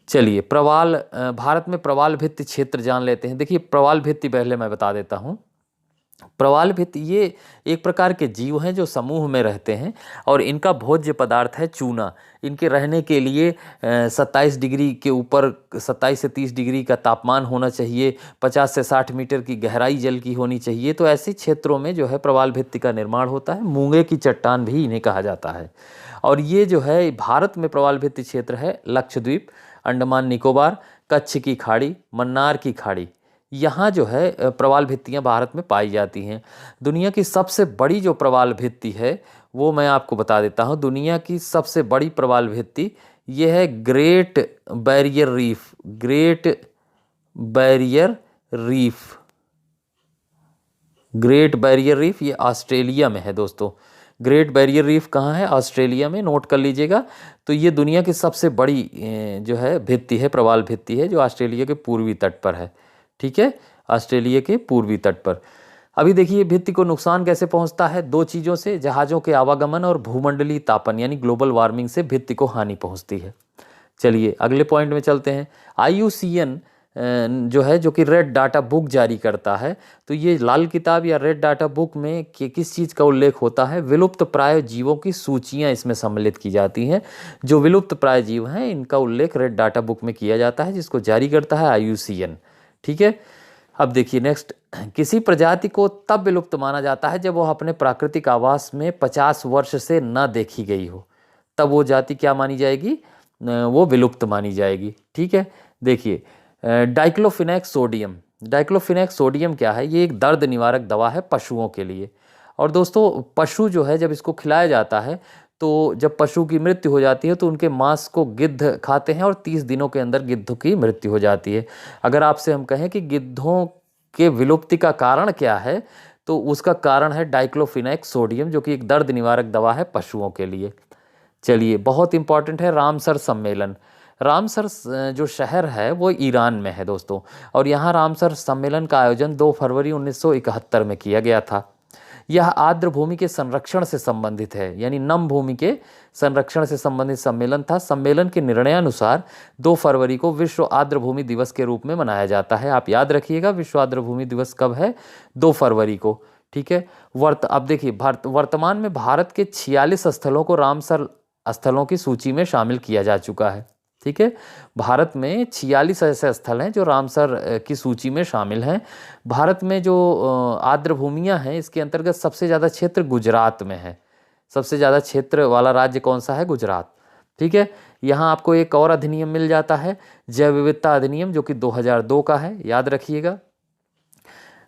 A: चलिए भारत में प्रवाल भित्ति क्षेत्र जान लेते हैं। देखिए प्रवाल भित्ति पहले मैं बता देता हूँ। प्रवाल भित्ति ये एक प्रकार के जीव हैं जो समूह में रहते हैं और इनका भोज्य पदार्थ है चूना। इनके रहने के लिए 27 डिग्री के ऊपर 27 से 30 डिग्री का तापमान होना चाहिए, 50 से 60 मीटर की गहराई जल की होनी चाहिए। तो ऐसे क्षेत्रों में जो है प्रवाल भित्ति का निर्माण होता है। मूंगे की चट्टान भी इन्हें कहा जाता है। और ये जो है भारत में प्रवाल भित्ति क्षेत्र है लक्षद्वीप, अंडमान निकोबार, कच्छ की खाड़ी, मन्नार की खाड़ी, यहाँ जो है प्रवाल भित्तियाँ भारत में पाई जाती हैं। दुनिया की सबसे बड़ी जो प्रवाल भित्ति है वो मैं आपको बता देता हूँ। दुनिया की सबसे बड़ी प्रवाल भित्ति ये है great barrier reef. Great barrier reef ये ऑस्ट्रेलिया में है दोस्तों। ग्रेट बैरियर रीफ कहाँ है? ऑस्ट्रेलिया में, नोट कर लीजिएगा। तो ये दुनिया की सबसे बड़ी जो है भित्ति है, प्रवाल भित्ति है, जो ऑस्ट्रेलिया के पूर्वी तट पर है। ठीक है, ऑस्ट्रेलिया के पूर्वी तट पर। अभी देखिए भित्ति को नुकसान कैसे पहुंचता है, दो चीज़ों से, जहाज़ों के आवागमन और भूमंडलीय तापन यानी ग्लोबल वार्मिंग से भित्ति को हानि पहुंचती है। चलिए अगले पॉइंट में चलते हैं। IUCN जो है, जो कि रेड डाटा बुक जारी करता है, तो ये लाल किताब या रेड डाटा बुक में किस चीज़ का उल्लेख होता है, विलुप्त प्राय जीवों की सूचियां इसमें सम्मिलित की जाती हैं। जो विलुप्त प्राय जीव हैं इनका उल्लेख रेड डाटा बुक में किया जाता है, जिसको जारी करता है IUCN। ठीक है, अब देखिए नेक्स्ट, किसी प्रजाति को तब विलुप्त माना जाता है जब वह अपने प्राकृतिक आवास में 50 वर्ष से न देखी गई हो, तब वो जाति क्या मानी जाएगी, वो विलुप्त मानी जाएगी। ठीक है, देखिए डाइक्लोफिनेक सोडियम, डाइक्लोफिनेक सोडियम क्या है, ये एक दर्द निवारक दवा है पशुओं के लिए। और दोस्तों पशु जो है जब इसको खिलाया जाता है, तो जब पशु की मृत्यु हो जाती है तो उनके मांस को गिद्ध खाते हैं और 30 दिनों के अंदर गिद्धों की मृत्यु हो जाती है। अगर आपसे हम कहें कि गिद्धों के विलुप्ति का कारण क्या है, तो उसका कारण है डाइक्लोफिनेक सोडियम, जो कि एक दर्द निवारक दवा है पशुओं के लिए। चलिए बहुत इंपॉर्टेंट है रामसर सम्मेलन। रामसर जो शहर है वो ईरान में है दोस्तों, और यहाँ रामसर सम्मेलन का आयोजन 2 फरवरी 1971 में किया गया था। यह आर्द्र भूमि के संरक्षण से संबंधित है, यानी नम भूमि के संरक्षण से संबंधित सम्मेलन था। सम्मेलन के निर्णयानुसार 2 फरवरी को विश्व आर्द्र भूमि दिवस के रूप में मनाया जाता है। आप याद रखिएगा विश्व आर्द्र भूमि दिवस कब है, 2 फरवरी को। ठीक है, अब देखिए वर्तमान में भारत के 46 स्थलों को रामसर स्थलों की सूची में शामिल किया जा चुका है। ठीक है, भारत में 46 ऐसे स्थल हैं जो रामसर की सूची में शामिल हैं। भारत में जो आर्द्र भूमियाँ हैं इसके अंतर्गत सबसे ज़्यादा क्षेत्र गुजरात में है। सबसे ज़्यादा क्षेत्र वाला राज्य कौन सा है, गुजरात। ठीक है, यहाँ आपको एक और अधिनियम मिल जाता है, जैव विविधता अधिनियम, जो कि 2002 का है, याद रखिएगा।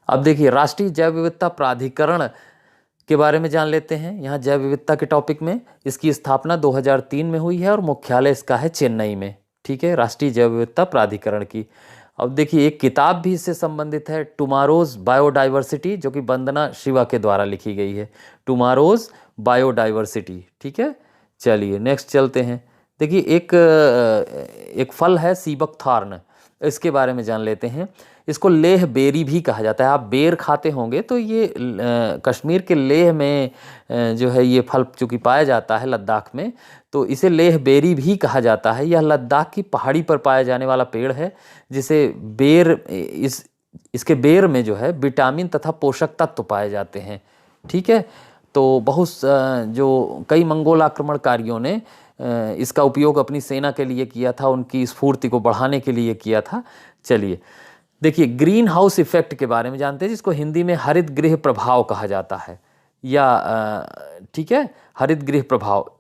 A: अब देखिए राष्ट्रीय जैव विविधता प्राधिकरण के बारे में जान लेते हैं। यहाँ जैव विविधता के टॉपिक में, इसकी स्थापना 2003 में हुई है और मुख्यालय इसका है चेन्नई में। ठीक है, राष्ट्रीय जैव विविधता प्राधिकरण की। अब देखिए एक किताब भी इससे संबंधित है, टुमारोज बायोडाइवर्सिटी, जो कि वंदना शिवा के द्वारा लिखी गई है, टुमारोज बायोडाइवर्सिटी। ठीक है, चलिए नेक्स्ट चलते हैं। देखिए एक फल है सीबक थॉर्न, इसके बारे में जान लेते हैं। इसको लेह बेरी भी कहा जाता है। आप बेर खाते होंगे तो ये कश्मीर के लेह में जो है ये फल चूँकि पाया जाता है लद्दाख में, तो इसे लेह बेरी भी कहा जाता है। यह लद्दाख की पहाड़ी पर पाया जाने वाला पेड़ है, जिसे इसके बेर में जो है विटामिन तथा पोषक तत्व पाए जाते हैं। ठीक है, तो बहुत जो कई मंगोल आक्रमणकारियों ने इसका उपयोग अपनी सेना के लिए किया था, उनकी स्फूर्ति को बढ़ाने के लिए किया था। चलिए देखिए ग्रीन हाउस इफेक्ट के बारे में जानते हैं, जिसको हिंदी में हरित गृह प्रभाव कहा जाता है, या ठीक है, हरित गृह प्रभाव।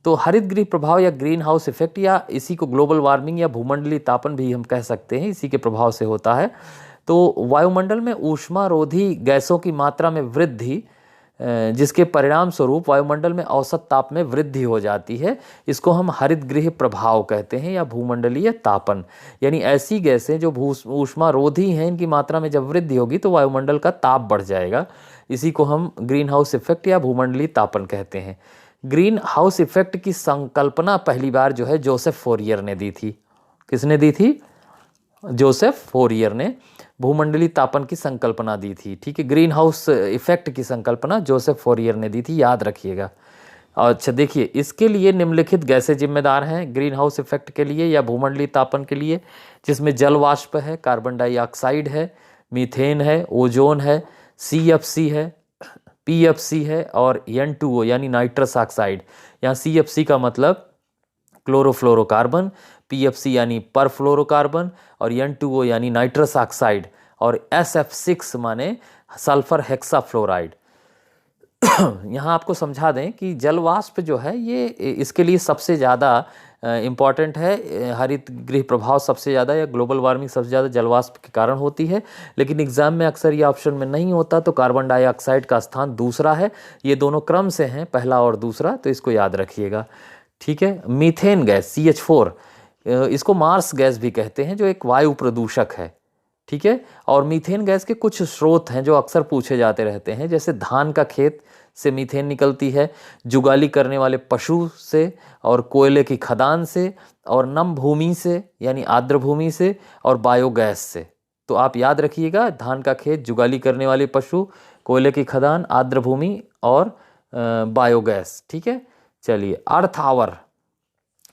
A: तो हरित गृह प्रभाव या ग्रीन हाउस इफेक्ट, या इसी को ग्लोबल वार्मिंग या भूमंडलीय तापन भी हम कह सकते हैं, इसी के प्रभाव से होता है। तो वायुमंडल में ऊष्मारोधी गैसों की मात्रा में वृद्धि, जिसके परिणाम स्वरूप वायुमंडल में औसत ताप में वृद्धि हो जाती है, इसको हम हरित गृह प्रभाव कहते हैं, या भूमंडलीय तापन। यानी ऐसी गैसें जो ऊष्मारोधी हैं, इनकी मात्रा में जब वृद्धि होगी तो वायुमंडल का ताप बढ़ जाएगा। इसी को हम ग्रीन हाउस इफेक्ट या भूमंडलीय तापन कहते हैं। ग्रीन हाउस इफेक्ट की संकल्पना पहली बार जो है जोसेफ फोरियर ने दी थी। किसने दी थी? जोसेफ फोरियर ने भूमंडलीय तापन की संकल्पना दी थी। ठीक है, ग्रीन हाउस इफेक्ट की संकल्पना जोसेफ फोरियर ने दी थी, याद रखिएगा। अच्छा देखिए, इसके लिए निम्नलिखित गैसें जिम्मेदार हैं ग्रीन हाउस इफेक्ट के लिए या भूमंडलीय तापन के लिए, जिसमें जल वाष्प है, कार्बन डाइऑक्साइड है, मीथेन है, ओजोन है, CFC है, PFC है और N2O यानी नाइट्रस ऑक्साइड। यहाँ CFC का मतलब क्लोरोफ्लोरोकार्बन, PFC यानी परफ्लोरोकार्बन और N2O यानी नाइट्रस ऑक्साइड, और SF6 माने सल्फर हेक्साफ्लोराइड। यहाँ आपको समझा दें कि जल वाष्प जो है ये इसके लिए सबसे ज़्यादा इम्पॉर्टेंट है। हरित गृह प्रभाव सबसे ज़्यादा या ग्लोबल वार्मिंग सबसे ज़्यादा जल वाष्प के कारण होती है, लेकिन एग्जाम में अक्सर ये ऑप्शन में नहीं होता, तो कार्बन डाइऑक्साइड का स्थान दूसरा है। ये दोनों क्रम से हैं, पहला और दूसरा, तो इसको याद रखिएगा। ठीक है, मीथेन गैस CH4, इसको मार्स गैस भी कहते हैं, जो एक वायु प्रदूषक है। ठीक है, और मीथेन गैस के कुछ स्रोत हैं जो अक्सर पूछे जाते रहते हैं, जैसे धान का खेत से मीथेन निकलती है, जुगाली करने वाले पशु से, और कोयले की खदान से, और नम भूमि से यानी आर्द्र भूमि से, और बायोगैस से। तो आप याद रखिएगा, धान का खेत, जुगाली करने वाले पशु, कोयले की खदान, आर्द्रभूमि और बायोगैस। ठीक है, चलिए अर्थ आवर,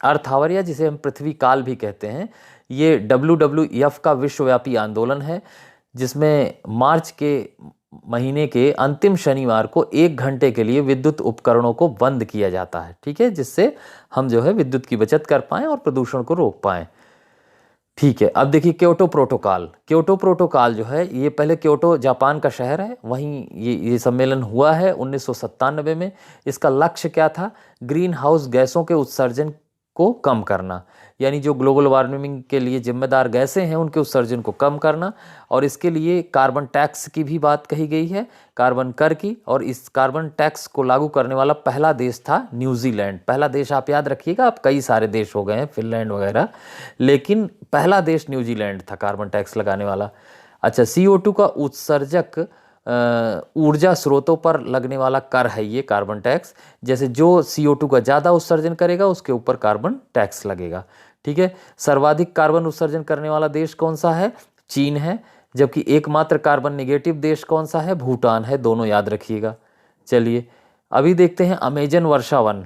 A: अर्थ आवर या जिसे हम पृथ्वी काल भी कहते हैं, ये WWF का विश्वव्यापी आंदोलन है जिसमें मार्च के महीने के अंतिम शनिवार को 1 घंटे के लिए विद्युत उपकरणों को बंद किया जाता है। ठीक है, जिससे हम जो है विद्युत की बचत कर पाएं और प्रदूषण को रोक पाएं। ठीक है, अब देखिए क्योटो प्रोटोकॉल। क्योटो प्रोटोकॉल जो है ये पहले क्योटो जापान का शहर है, वहीं ये सम्मेलन हुआ है 1997 में। इसका लक्ष्य क्या था? ग्रीन हाउस गैसों के उत्सर्जन को कम करना, यानी जो ग्लोबल वार्मिंग के लिए जिम्मेदार गैसें हैं उनके उत्सर्जन को कम करना। और इसके लिए कार्बन टैक्स की भी बात कही गई है, कार्बन कर की। और इस कार्बन टैक्स को लागू करने वाला पहला देश था न्यूजीलैंड। पहला देश आप याद रखिएगा, अब कई सारे देश हो गए हैं, फिनलैंड वगैरह, लेकिन पहला देश न्यूजीलैंड था कार्बन टैक्स लगाने वाला। अच्छा, CO2 का उत्सर्जक ऊर्जा स्रोतों पर लगने वाला कर है ये कार्बन टैक्स। जैसे जो CO2 का ज़्यादा उत्सर्जन करेगा उसके ऊपर कार्बन टैक्स लगेगा। ठीक है, सर्वाधिक कार्बन उत्सर्जन करने वाला देश कौन सा है? चीन है। जबकि एकमात्र कार्बन निगेटिव देश कौन सा है? भूटान है। दोनों याद रखिएगा। चलिए अभी देखते हैं अमेजन वर्षा वन।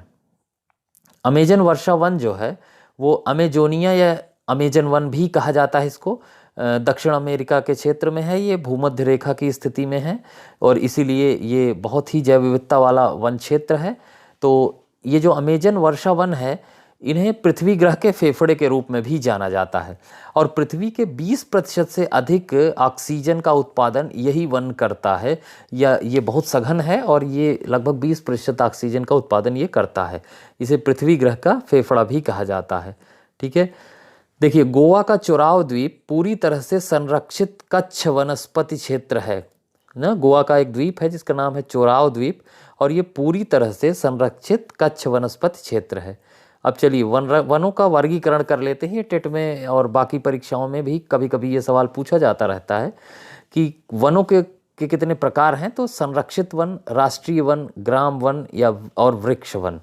A: अमेजन वर्षा वन जो है वो अमेजोनिया या अमेजन वन भी कहा जाता है इसको, दक्षिण अमेरिका के क्षेत्र में है। ये भूमध्य रेखा की स्थिति में है और इसीलिए ये बहुत ही जैव विविधता वाला वन क्षेत्र है। तो ये जो अमेजन वर्षा वन है, इन्हें पृथ्वी ग्रह के फेफड़े के रूप में भी जाना जाता है। और पृथ्वी के 20% से अधिक ऑक्सीजन का उत्पादन यही वन करता है। या ये बहुत सघन है और ये लगभग 20% ऑक्सीजन का उत्पादन ये करता है। इसे पृथ्वी ग्रह का फेफड़ा भी कहा जाता है। ठीक है, देखिए गोवा का चोराव द्वीप पूरी तरह से संरक्षित कच्छ वनस्पति क्षेत्र है ना। गोवा का एक द्वीप है जिसका नाम है चोराव द्वीप और ये पूरी तरह से संरक्षित कच्छ वनस्पति क्षेत्र है। अब चलिए वनों का वर्गीकरण कर लेते हैं। टेट में और बाकी परीक्षाओं में भी कभी कभी ये सवाल पूछा जाता रहता है कि वनों के कितने प्रकार हैं। तो संरक्षित वन, राष्ट्रीय वन, ग्राम वन या और वृक्ष वन।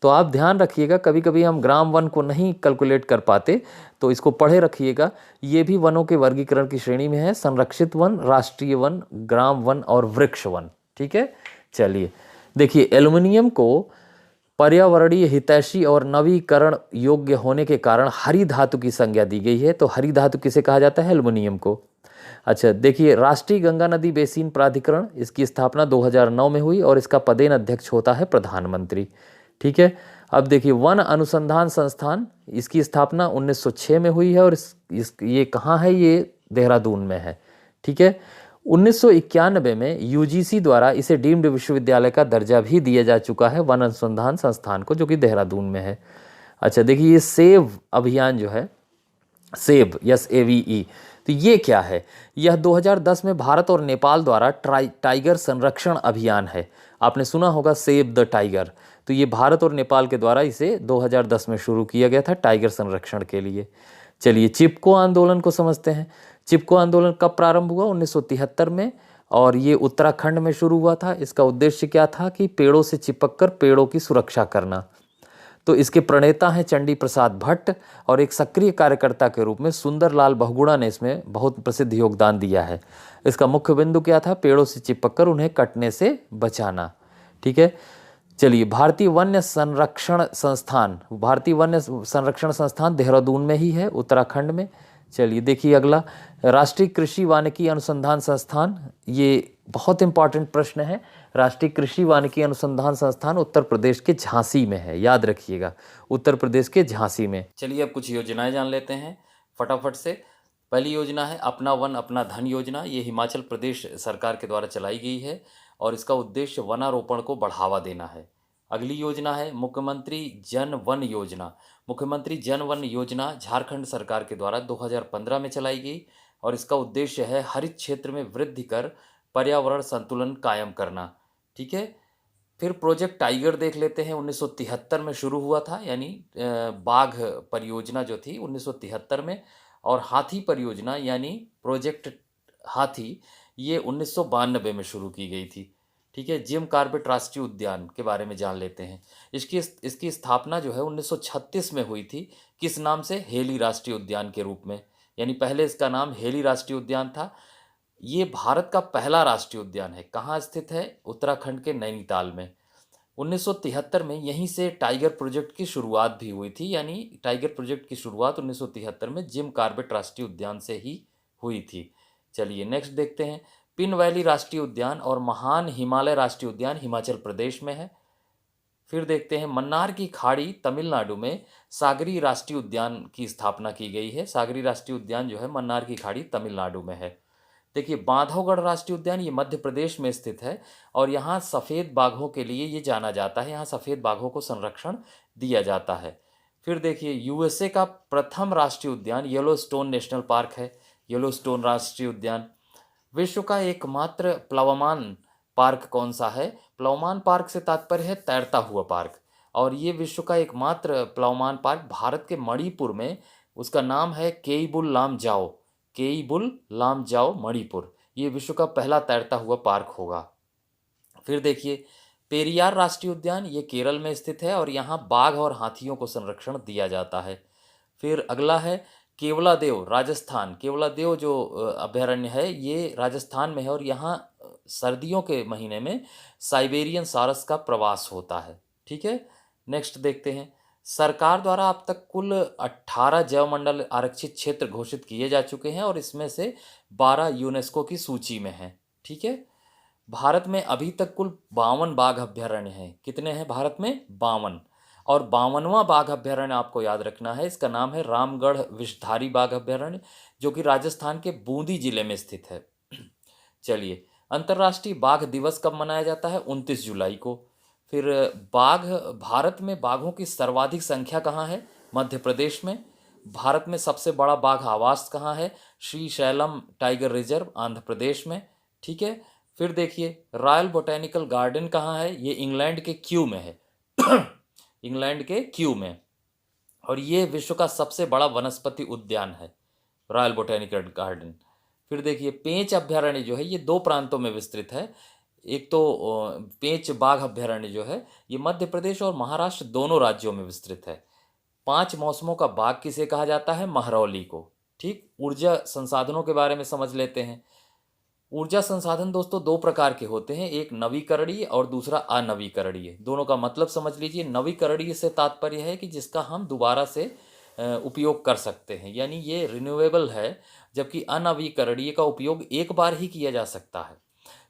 A: तो आप ध्यान रखिएगा, कभी कभी हम ग्राम वन को नहीं कैलकुलेट कर पाते, तो इसको पढ़े रखिएगा। ये भी वनों के वर्गीकरण की श्रेणी में है, संरक्षित वन, राष्ट्रीय वन, ग्राम वन और वृक्ष वन। ठीक है, चलिए देखिए एल्युमिनियम को पर्यावरणीय हितैषी और नवीकरण योग्य होने के कारण हरी धातु की संज्ञा दी गई है। तो हरी धातु किसे कहा जाता है? एल्युमिनियम को। अच्छा देखिए, राष्ट्रीय गंगा नदी बेसिन प्राधिकरण, इसकी स्थापना 2009 में हुई और इसका पदेन अध्यक्ष होता है प्रधानमंत्री। ठीक है, अब देखिए वन अनुसंधान संस्थान, इसकी स्थापना 1906 में हुई है और ये कहाँ है? ये देहरादून में है। ठीक है, 1991 में UGC द्वारा इसे डीम्ड विश्वविद्यालय का दर्जा भी दिया जा चुका है वन अनुसंधान संस्थान को, जो कि देहरादून में है। अच्छा देखिए, ये सेव अभियान जो है, सेव SAVE, तो ये क्या है? यह 2010 में भारत और नेपाल द्वारा टाइगर संरक्षण अभियान है। आपने सुना होगा सेव द टाइगर। तो ये भारत और नेपाल के द्वारा इसे 2010 में शुरू किया गया था टाइगर संरक्षण के लिए। चलिए चिपको आंदोलन को समझते हैं। चिपको आंदोलन कब प्रारंभ हुआ? 1973 में, और ये उत्तराखंड में शुरू हुआ था। इसका उद्देश्य क्या था? कि पेड़ों से चिपककर पेड़ों की सुरक्षा करना। तो इसके प्रणेता हैं चंडी प्रसाद भट्ट और एक सक्रिय कार्यकर्ता के रूप में सुंदरलाल बहुगुणा ने इसमें बहुत प्रसिद्ध योगदान दिया है। इसका मुख्य बिंदु क्या था? पेड़ों से चिपककर उन्हें कटने से बचाना। ठीक है, चलिए भारतीय वन्य संरक्षण संस्थान, भारतीय वन्य संरक्षण संस्थान देहरादून में ही है, उत्तराखंड में। चलिए देखिए अगला, राष्ट्रीय कृषि वानिकी अनुसंधान संस्थान, ये बहुत इंपॉर्टेंट प्रश्न है। राष्ट्रीय कृषि वानिकी अनुसंधान संस्थान उत्तर प्रदेश के झांसी में है, याद रखिएगा, उत्तर प्रदेश के झांसी में। चलिए अब कुछ योजनाएं जान लेते हैं फटाफट से। पहली योजना है अपना वन अपना धन योजना। ये हिमाचल प्रदेश सरकार के द्वारा चलाई गई है और इसका उद्देश्य वनारोपण को बढ़ावा देना है। अगली योजना है मुख्यमंत्री जन वन योजना। मुख्यमंत्री जन वन योजना झारखंड सरकार के द्वारा 2015 में चलाई गई और इसका उद्देश्य है हरित क्षेत्र में वृद्धि कर पर्यावरण संतुलन कायम करना। ठीक है, फिर प्रोजेक्ट टाइगर देख लेते हैं। 1973 में शुरू हुआ था, यानी बाघ परियोजना जो थी 1973 में, और हाथी परियोजना यानी प्रोजेक्ट हाथी ये 1992 में शुरू की गई थी। ठीक है, जिम कॉर्बेट राष्ट्रीय उद्यान के बारे में जान लेते हैं। इसकी स्थापना जो है 1936 में हुई थी। किस नाम से? हेली राष्ट्रीय उद्यान के रूप में, यानी पहले इसका नाम हेली राष्ट्रीय उद्यान था। ये भारत का पहला राष्ट्रीय उद्यान है। कहाँ स्थित है? उत्तराखंड के नैनीताल में। 1973 में यहीं से टाइगर प्रोजेक्ट की शुरुआत भी हुई थी, यानी टाइगर प्रोजेक्ट की शुरुआत 1973 में जिम कॉर्बेट राष्ट्रीय उद्यान से ही हुई थी। चलिए नेक्स्ट देखते हैं। पिन वैली राष्ट्रीय उद्यान और महान हिमालय राष्ट्रीय उद्यान हिमाचल प्रदेश में है। फिर देखते हैं मन्नार की खाड़ी तमिलनाडु में सागरी राष्ट्रीय उद्यान की स्थापना की गई है। सागरी राष्ट्रीय उद्यान जो है मन्नार की खाड़ी तमिलनाडु में है। देखिए बांधवगढ़ राष्ट्रीय उद्यान ये मध्य प्रदेश में स्थित है और यहाँ सफ़ेद बाघों के लिए ये जाना जाता है। यहाँ सफ़ेद बाघों को संरक्षण दिया जाता है। फिर देखिए यूएसए का प्रथम राष्ट्रीय उद्यान येलोस्टोन नेशनल पार्क है। येलोस्टोन राष्ट्रीय उद्यान। विश्व का एकमात्र प्लवमान पार्क कौन सा है? प्लवमान पार्क से तात्पर्य है तैरता हुआ पार्क, और ये विश्व का एकमात्र प्लवमान पार्क भारत के मणिपुर में, उसका नाम है केईबुल लामजाओ। केईबुल लामजाओ मणिपुर, ये विश्व का पहला तैरता हुआ पार्क होगा। फिर देखिए पेरियार राष्ट्रीय उद्यान ये केरल में स्थित है और यहाँ बाघ और हाथियों को संरक्षण दिया जाता है। फिर अगला है केवलादेव राजस्थान। केवलादेव जो अभयारण्य है ये राजस्थान में है और यहाँ सर्दियों के महीने में साइबेरियन सारस का प्रवास होता है। ठीक है, नेक्स्ट देखते हैं। सरकार द्वारा अब तक कुल 18 जैवमंडल आरक्षित क्षेत्र घोषित किए जा चुके हैं और इसमें से 12 यूनेस्को की सूची में हैं। ठीक है, भारत में अभी तक कुल 52 बाघ अभयारण्य हैं। कितने हैं भारत में? 52। और 52वां बाघ अभयारण्य आपको याद रखना है, इसका नाम है रामगढ़ विषधारी बाघ अभयारण्य, जो कि राजस्थान के बूंदी जिले में स्थित है। चलिए अंतर्राष्ट्रीय बाघ दिवस कब मनाया जाता है? 29 जुलाई को। फिर बाघ, भारत में बाघों की सर्वाधिक संख्या कहाँ है? मध्य प्रदेश में। भारत में सबसे बड़ा बाघ आवास कहाँ है? श्रीशैलम टाइगर रिजर्व आंध्र प्रदेश में। ठीक है, फिर देखिए रॉयल बोटेनिकल गार्डन कहाँ है? ये इंग्लैंड के क्यू में है। इंग्लैंड के क्यू में, और ये विश्व का सबसे बड़ा वनस्पति उद्यान है, रॉयल बोटेनिकल गार्डन। फिर देखिए पेंच अभयारण्य जो है ये 2 प्रांतों में विस्तृत है। एक तो पेंच बाघ अभयारण्य जो है ये मध्य प्रदेश और महाराष्ट्र दोनों राज्यों में विस्तृत है। 5 मौसमों का बाघ किसे कहा जाता है? महरौली को। ठीक, ऊर्जा संसाधनों के बारे में समझ लेते हैं। ऊर्जा संसाधन दोस्तों 2 प्रकार के होते हैं, एक नवीकरणीय और दूसरा अनवीकरणीय। दोनों का मतलब समझ लीजिए। नवीकरणीय से तात्पर्य है कि जिसका हम दोबारा से उपयोग कर सकते हैं, यानी ये रिन्यूएबल है, जबकि अनवीकरणीय का उपयोग एक बार ही किया जा सकता है।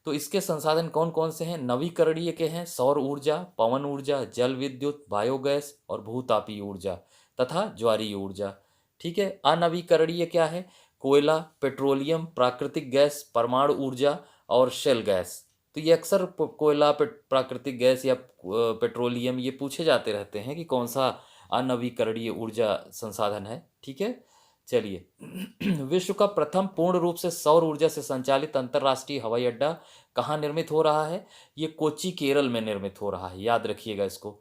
A: तो इसके संसाधन कौन कौन से हैं? नवीकरणीय के हैं सौर ऊर्जा, पवन ऊर्जा, जल विद्युत, बायोगैस और भूतापीय ऊर्जा तथा ज्वारीय ऊर्जा। ठीक है, अनवीकरणीय क्या है? कोयला, पेट्रोलियम, प्राकृतिक गैस, परमाणु ऊर्जा और शेल गैस। तो ये अक्सर कोयला, प्राकृतिक गैस या पेट्रोलियम ये पूछे जाते रहते हैं कि कौन सा अनवीकरणीय ऊर्जा संसाधन है। ठीक है, चलिए विश्व का प्रथम पूर्ण रूप से सौर ऊर्जा से संचालित अंतर्राष्ट्रीय हवाई अड्डा कहाँ निर्मित हो रहा है? ये कोच्चि केरल में निर्मित हो रहा है, याद रखिएगा इसको।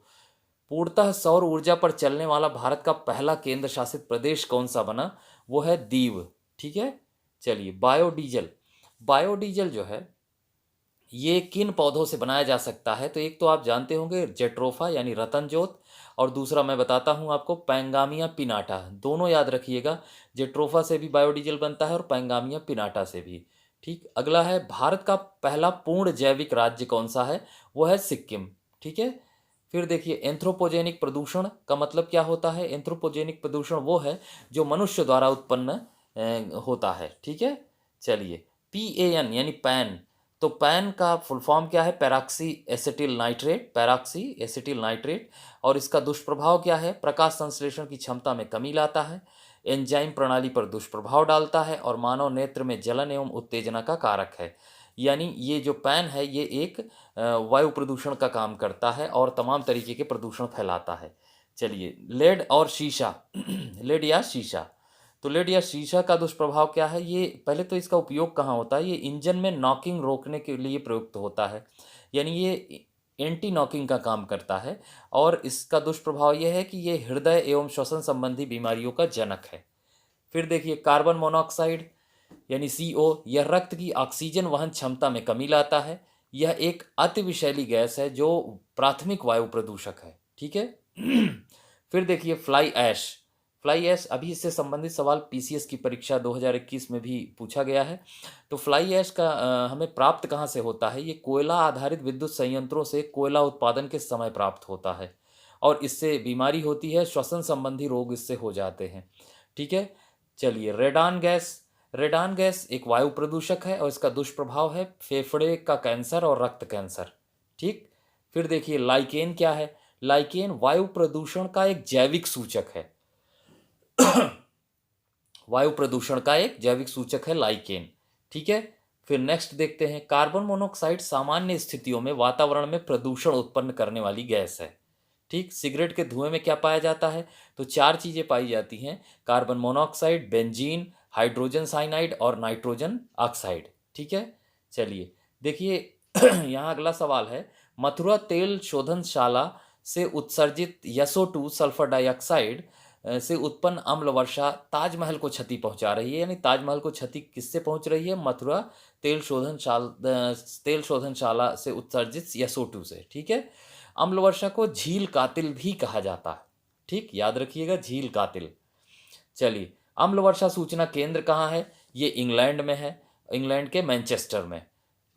A: पूर्णतः सौर ऊर्जा पर चलने वाला भारत का पहला केंद्र शासित प्रदेश कौन सा बना? वो है दीव। ठीक है, चलिए बायोडीजल। बायोडीजल जो है ये किन पौधों से बनाया जा सकता है? तो एक तो आप जानते होंगे जेट्रोफा यानी रतन जोत, और दूसरा मैं बताता हूँ आपको पैंगामिया पिनाटा। दोनों याद रखिएगा, जेट्रोफा से भी बायोडीजल बनता है और पैंगामिया पिनाटा से भी। ठीक, अगला है भारत का पहला पूर्ण जैविक राज्य कौन सा है? वो है सिक्किम। ठीक है, फिर देखिए एंथ्रोपोजेनिक प्रदूषण का मतलब क्या होता है? एंथ्रोपोजेनिक प्रदूषण वो है जो मनुष्य द्वारा उत्पन्न होता है। ठीक है, चलिए PAN यानी पैन। तो पैन का फुल फॉर्म क्या है? पैराक्सी एसिटिल नाइट्रेट, पैराक्सी एसिटिल नाइट्रेट। और इसका दुष्प्रभाव क्या है? प्रकाश संश्लेषण की क्षमता में कमी लाता है, एंजाइम प्रणाली पर दुष्प्रभाव डालता है और मानव नेत्र में जलन एवं उत्तेजना का कारक है। यानी ये जो पैन है ये एक वायु प्रदूषण का काम करता है और तमाम तरीके के प्रदूषण फैलाता है। चलिए लेड और शीशा लेड या शीशा। तो लेड या शीशा का दुष्प्रभाव क्या है? ये पहले तो इसका उपयोग कहाँ होता है? ये इंजन में नॉकिंग रोकने के लिए प्रयुक्त होता है, यानी ये एंटी नॉकिंग का काम करता है। और इसका दुष्प्रभाव यह है कि ये हृदय एवं श्वसन संबंधी बीमारियों का जनक है। फिर देखिए कार्बन मोनोऑक्साइड यानी CO, यह रक्त की ऑक्सीजन वहन क्षमता में कमी लाता है। यह एक अति विषैली गैस है जो प्राथमिक वायु प्रदूषक है। ठीक है फिर देखिए फ्लाई ऐश। फ्लाई ऐश, अभी इससे संबंधित सवाल पीसीएस की परीक्षा 2021 में भी पूछा गया है। तो फ्लाई ऐश का हमें प्राप्त कहाँ से होता है? ये कोयला आधारित विद्युत संयंत्रों से कोयला उत्पादन के समय प्राप्त होता है और इससे बीमारी होती है, श्वसन संबंधी रोग इससे हो जाते हैं। ठीक है, चलिए रेडान गैस। रेडान गैस एक वायु प्रदूषक है और इसका दुष्प्रभाव है फेफड़े का कैंसर और रक्त कैंसर। ठीक, फिर देखिए लाइकेन क्या है? लाइकेन वायु प्रदूषण का एक जैविक सूचक है। वायु प्रदूषण का एक जैविक सूचक है लाइकेन। ठीक है, फिर नेक्स्ट देखते हैं, कार्बन मोनोऑक्साइड सामान्य स्थितियों में वातावरण में प्रदूषण उत्पन्न करने वाली गैस है। ठीक, सिगरेट के धुएं में क्या पाया जाता है? तो चार चीजें पाई जाती हैं, carbon monoxide, benzene, hydrogen cyanide और नाइट्रोजन ऑक्साइड। ठीक है, चलिए देखिए यहाँ अगला सवाल है, मथुरा तेल शोधनशाला से उत्सर्जित SO2 सल्फर डाइऑक्साइड से उत्पन्न अम्ल वर्षा ताजमहल को क्षति पहुंचा रही है। यानी ताजमहल को क्षति किससे पहुंच रही है? मथुरा तेल शोधनशाला से उत्सर्जित SO2 से। ठीक है, अम्ल वर्षा को झील कातिल भी कहा जाता है। ठीक, याद रखिएगा, झील कातिल। चलिए, अम्ल वर्षा सूचना केंद्र कहाँ है? ये इंग्लैंड में है, इंग्लैंड के मैनचेस्टर में।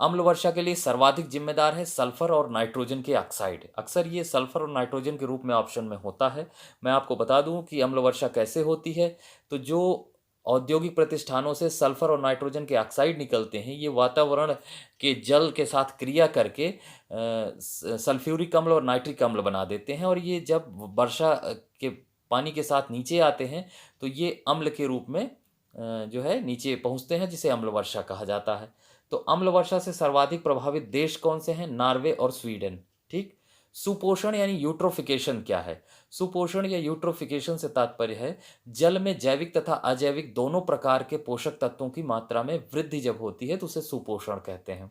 A: अम्ल वर्षा के लिए सर्वाधिक जिम्मेदार है सल्फर और नाइट्रोजन के ऑक्साइड। अक्सर ये सल्फर और नाइट्रोजन के रूप में ऑप्शन में होता है। मैं आपको बता दूं कि अम्ल वर्षा कैसे होती है। तो जो औद्योगिक प्रतिष्ठानों से सल्फर और नाइट्रोजन के ऑक्साइड निकलते हैं, ये वातावरण के जल के साथ क्रिया करके सल्फ्यूरिक अम्ल और नाइट्रिक अम्ल बना देते हैं और ये जब वर्षा के पानी के साथ नीचे आते हैं तो ये अम्ल के रूप में जो है नीचे पहुंचते हैं, जिसे अम्ल वर्षा कहा जाता है। तो अम्ल वर्षा से सर्वाधिक प्रभावित देश कौन से हैं? नॉर्वे और स्वीडन। ठीक, सुपोषण यानी यूट्रोफिकेशन क्या है? सुपोषण या यूट्रोफिकेशन से तात्पर्य है जल में जैविक तथा अजैविक दोनों प्रकार के पोषक तत्वों की मात्रा में वृद्धि जब होती है तो उसे सुपोषण कहते हैं।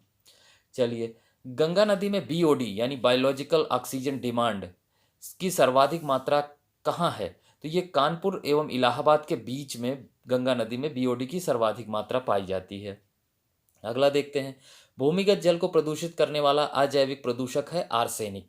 A: चलिए, गंगा नदी में BOD यानी बायोलॉजिकल ऑक्सीजन डिमांड की सर्वाधिक मात्रा कहाँ है? तो ये कानपुर एवं इलाहाबाद के बीच में गंगा नदी में BOD की सर्वाधिक मात्रा पाई जाती है। अगला देखते हैं, भूमिगत जल को प्रदूषित करने वाला अजैविक प्रदूषक है आर्सेनिक।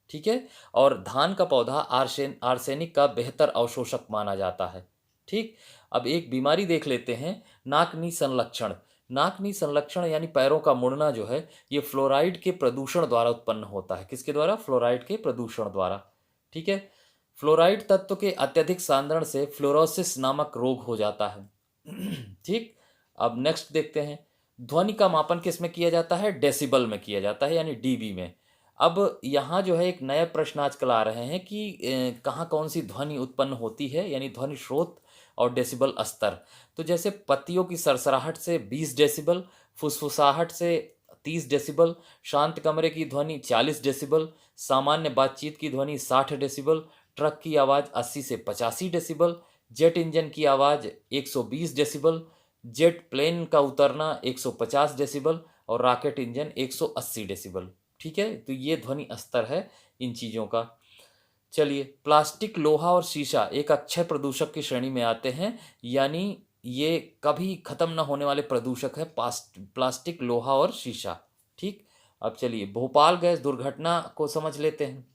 A: ठीक है, और धान का पौधा आर्सेनिक का बेहतर अवशोषक माना जाता है। ठीक, अब एक बीमारी देख लेते हैं, नाकनी संलक्षण। नाकनी संलक्षण यानी पैरों का मुड़ना जो है, ये फ्लोराइड के प्रदूषण द्वारा उत्पन्न होता है। किसके द्वारा? फ्लोराइड के प्रदूषण द्वारा। ठीक है, फ्लोराइड तत्व के अत्यधिक सांद्रण से फ्लोरोसिस नामक रोग हो जाता है। ठीक, अब नेक्स्ट देखते हैं, ध्वनि का मापन किस में किया जाता है? डेसिबल में किया जाता है, यानी DB में। अब यहाँ जो है एक नए प्रश्न आजकल आ रहे हैं कि कहाँ कौन सी ध्वनि उत्पन्न होती है, यानी ध्वनि स्रोत और डेसिबल स्तर। तो जैसे पत्तियों की सरसराहट से 20 डेसिबल, फुसफुसाहट से 30 डेसिबल, शांत कमरे की ध्वनि 40 डेसिबल, सामान्य बातचीत की ध्वनि 60 डेसिबल, ट्रक की आवाज़ 80 से 85 डेसिबल, जेट इंजन की आवाज़ 120 डेसिबल, जेट प्लेन का उतरना 150 डेसिबल और रॉकेट इंजन 180 डेसिबल। ठीक है, तो ये ध्वनि स्तर है इन चीज़ों का। चलिए, प्लास्टिक, लोहा और शीशा एक अक्षय प्रदूषक की श्रेणी में आते हैं, यानी ये कभी खत्म न होने वाले प्रदूषक है प्लास्टिक, लोहा और शीशा। ठीक, अब चलिए भोपाल गैस दुर्घटना को समझ लेते हैं।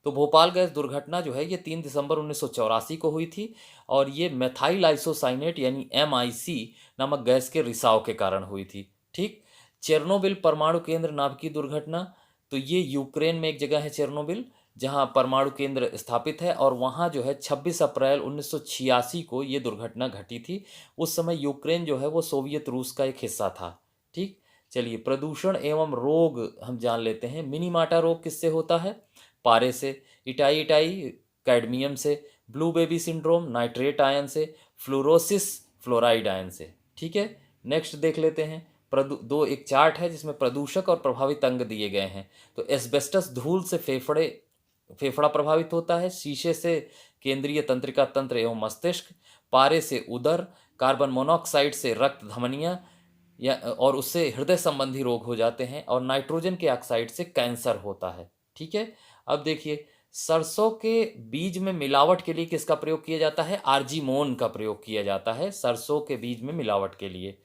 A: तो भोपाल गैस दुर्घटना जो है ये 3 दिसंबर 1984 को हुई थी और ये मेथाइल आइसोसाइनेट यानी MIC नामक गैस के रिसाव के कारण हुई थी। ठीक, चेरनोबिल परमाणु केंद्र नाभिकीय दुर्घटना, तो ये यूक्रेन में एक जगह है चेरनोबिल, जहां परमाणु केंद्र स्थापित है और वहां जो है 26 अप्रैल 1986 को ये दुर्घटना घटी थी। उस समय यूक्रेन जो है वो सोवियत रूस का एक हिस्सा था। ठीक, चलिए प्रदूषण एवं रोग हम जान लेते हैं। मिनीमाटा रोग किससे होता है? पारे से, इटाई इटाई कैडमियम से, blue baby syndrome nitrate ion से, फ्लोरोसिस फ्लोराइड आयन से। ठीक है, नेक्स्ट देख लेते हैं, एक चार्ट है जिसमें प्रदूषक और प्रभावित अंग दिए गए हैं। तो एस्बेस्टस धूल से फेफड़ा प्रभावित होता है, शीशे से केंद्रीय तंत्रिका तंत्र एवं मस्तिष्क, पारे से उदर, कार्बन मोनोऑक्साइड से रक्त धमनियाँ या और उससे हृदय संबंधी रोग हो जाते हैं और नाइट्रोजन के ऑक्साइड से कैंसर होता है। ठीक है, अब देखिए सरसों के बीज में मिलावट के लिए किसका प्रयोग किया जाता है? आर्जीमोन का प्रयोग किया जाता है सरसों के बीज में मिलावट के लिए।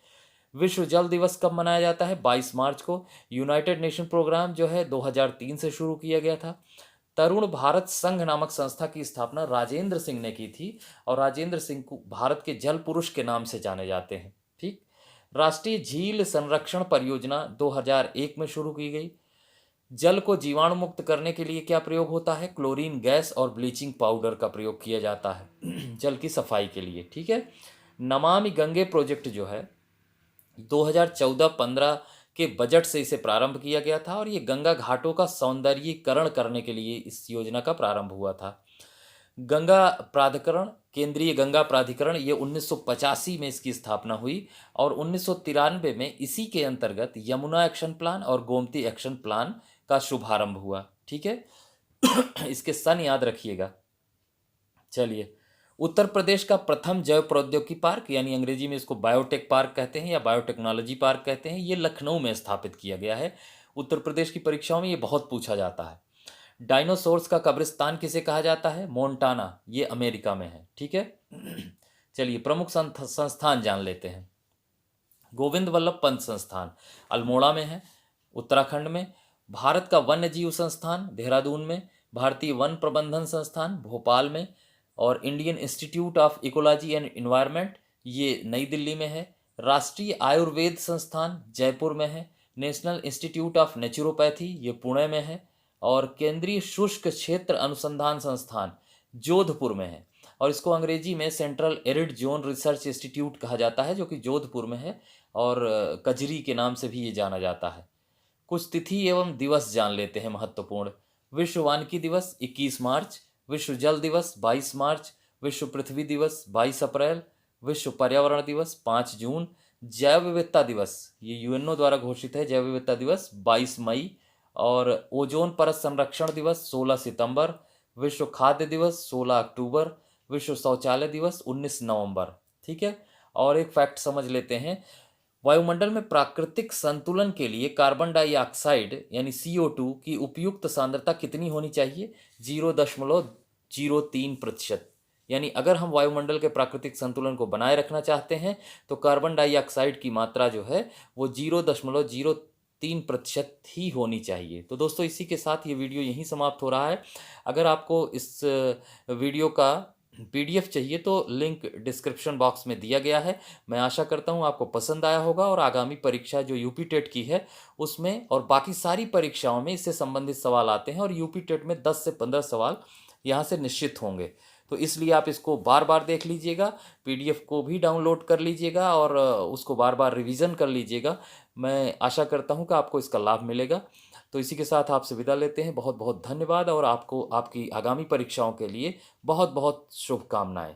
A: विश्व जल दिवस कब मनाया जाता है? 22 मार्च को। यूनाइटेड नेशन प्रोग्राम जो है 2003 से शुरू किया गया था। तरुण भारत संघ नामक संस्था की स्थापना राजेंद्र सिंह ने की थी, और राजेंद्र सिंह को भारत के जल पुरुष के नाम से जाने जाते हैं। ठीक। राष्ट्रीय झील संरक्षण परियोजना 2001 में शुरू की गई। जल को जीवाणु मुक्त करने के लिए क्या प्रयोग होता है? क्लोरीन गैस और ब्लीचिंग पाउडर का प्रयोग किया जाता है जल की सफाई के लिए। ठीक है। नमामि गंगे प्रोजेक्ट जो है 2014-15 के बजट से इसे प्रारंभ किया गया था, और ये गंगा घाटों का सौंदर्यीकरण करने के लिए इस योजना का प्रारंभ हुआ था। गंगा प्राधिकरण, केंद्रीय गंगा प्राधिकरण, ये 1985 में इसकी स्थापना हुई, और 1993 में इसी के अंतर्गत यमुना एक्शन प्लान और गोमती एक्शन प्लान का शुभारंभ हुआ। ठीक है। इसके सन याद रखिएगा। चलिए, उत्तर प्रदेश का प्रथम जैव प्रौद्योगिकी पार्क, यानी अंग्रेजी में इसको बायोटेक पार्क कहते हैं या बायोटेक्नोलॉजी पार्क कहते हैं, ये लखनऊ में स्थापित किया गया है। उत्तर प्रदेश की परीक्षाओं में ये बहुत पूछा जाता है। डायनासोर्स का कब्रिस्तान किसे कहा जाता है? मोंटाना, ये अमेरिका में है। ठीक है। चलिए, प्रमुख संस्थान जान लेते हैं। गोविंद वल्लभ पंत संस्थान अल्मोड़ा में है, उत्तराखंड में। भारत का वन्य जीव संस्थान देहरादून में। भारतीय वन प्रबंधन संस्थान भोपाल में। और Indian institute of ecology and environment, ये नई दिल्ली में है। राष्ट्रीय आयुर्वेद संस्थान जयपुर में है। नेशनल इंस्टीट्यूट ऑफ नेचुरोपैथी, ये पुणे में है। और केंद्रीय शुष्क क्षेत्र अनुसंधान संस्थान जोधपुर में है, और इसको अंग्रेजी में central arid zone research institute कहा जाता है, जो कि जोधपुर में है, और कजरी के नाम से भी ये जाना जाता है। कुछ तिथि एवं दिवस जान लेते हैं महत्वपूर्ण। विश्व वानिकी दिवस 21 मार्च, विश्व जल दिवस 22 मार्च, विश्व पृथ्वी दिवस 22 अप्रैल, विश्व पर्यावरण दिवस 5 जून, जैव विविधता दिवस, ये यूएनओ द्वारा घोषित है, जैव विविधता दिवस 22 मई, और ओजोन परत संरक्षण दिवस 16 सितंबर, विश्व खाद्य दिवस 16 अक्टूबर, विश्व शौचालय दिवस 19 नवंबर। ठीक है। और एक फैक्ट समझ लेते हैं। वायुमंडल में प्राकृतिक संतुलन के लिए कार्बन डाइऑक्साइड यानी CO2 की उपयुक्त सांद्रता कितनी होनी चाहिए? 0.03%। यानी अगर हम वायुमंडल के प्राकृतिक संतुलन को बनाए रखना चाहते हैं तो कार्बन डाइऑक्साइड की मात्रा जो है वो 0.03% ही होनी चाहिए। तो दोस्तों, इसी के साथ ये वीडियो यहीं समाप्त हो रहा है। अगर आपको इस वीडियो का PDF चाहिए तो लिंक डिस्क्रिप्शन बॉक्स में दिया गया है। मैं आशा करता हूँ आपको पसंद आया होगा, और आगामी परीक्षा जो यूपी टेट की है उसमें और बाकी सारी परीक्षाओं में इससे संबंधित सवाल आते हैं, और यूपी टेट में 10 से 15 सवाल यहाँ से निश्चित होंगे। तो इसलिए आप इसको बार बार देख लीजिएगा, PDF को भी डाउनलोड कर लीजिएगा, और उसको बार बार रिवीजन कर लीजिएगा। मैं आशा करता हूँ कि आपको इसका लाभ मिलेगा। तो इसी के साथ आपसे विदा लेते हैं। बहुत बहुत धन्यवाद, और आपको आपकी आगामी परीक्षाओं के लिए बहुत बहुत शुभकामनाएं।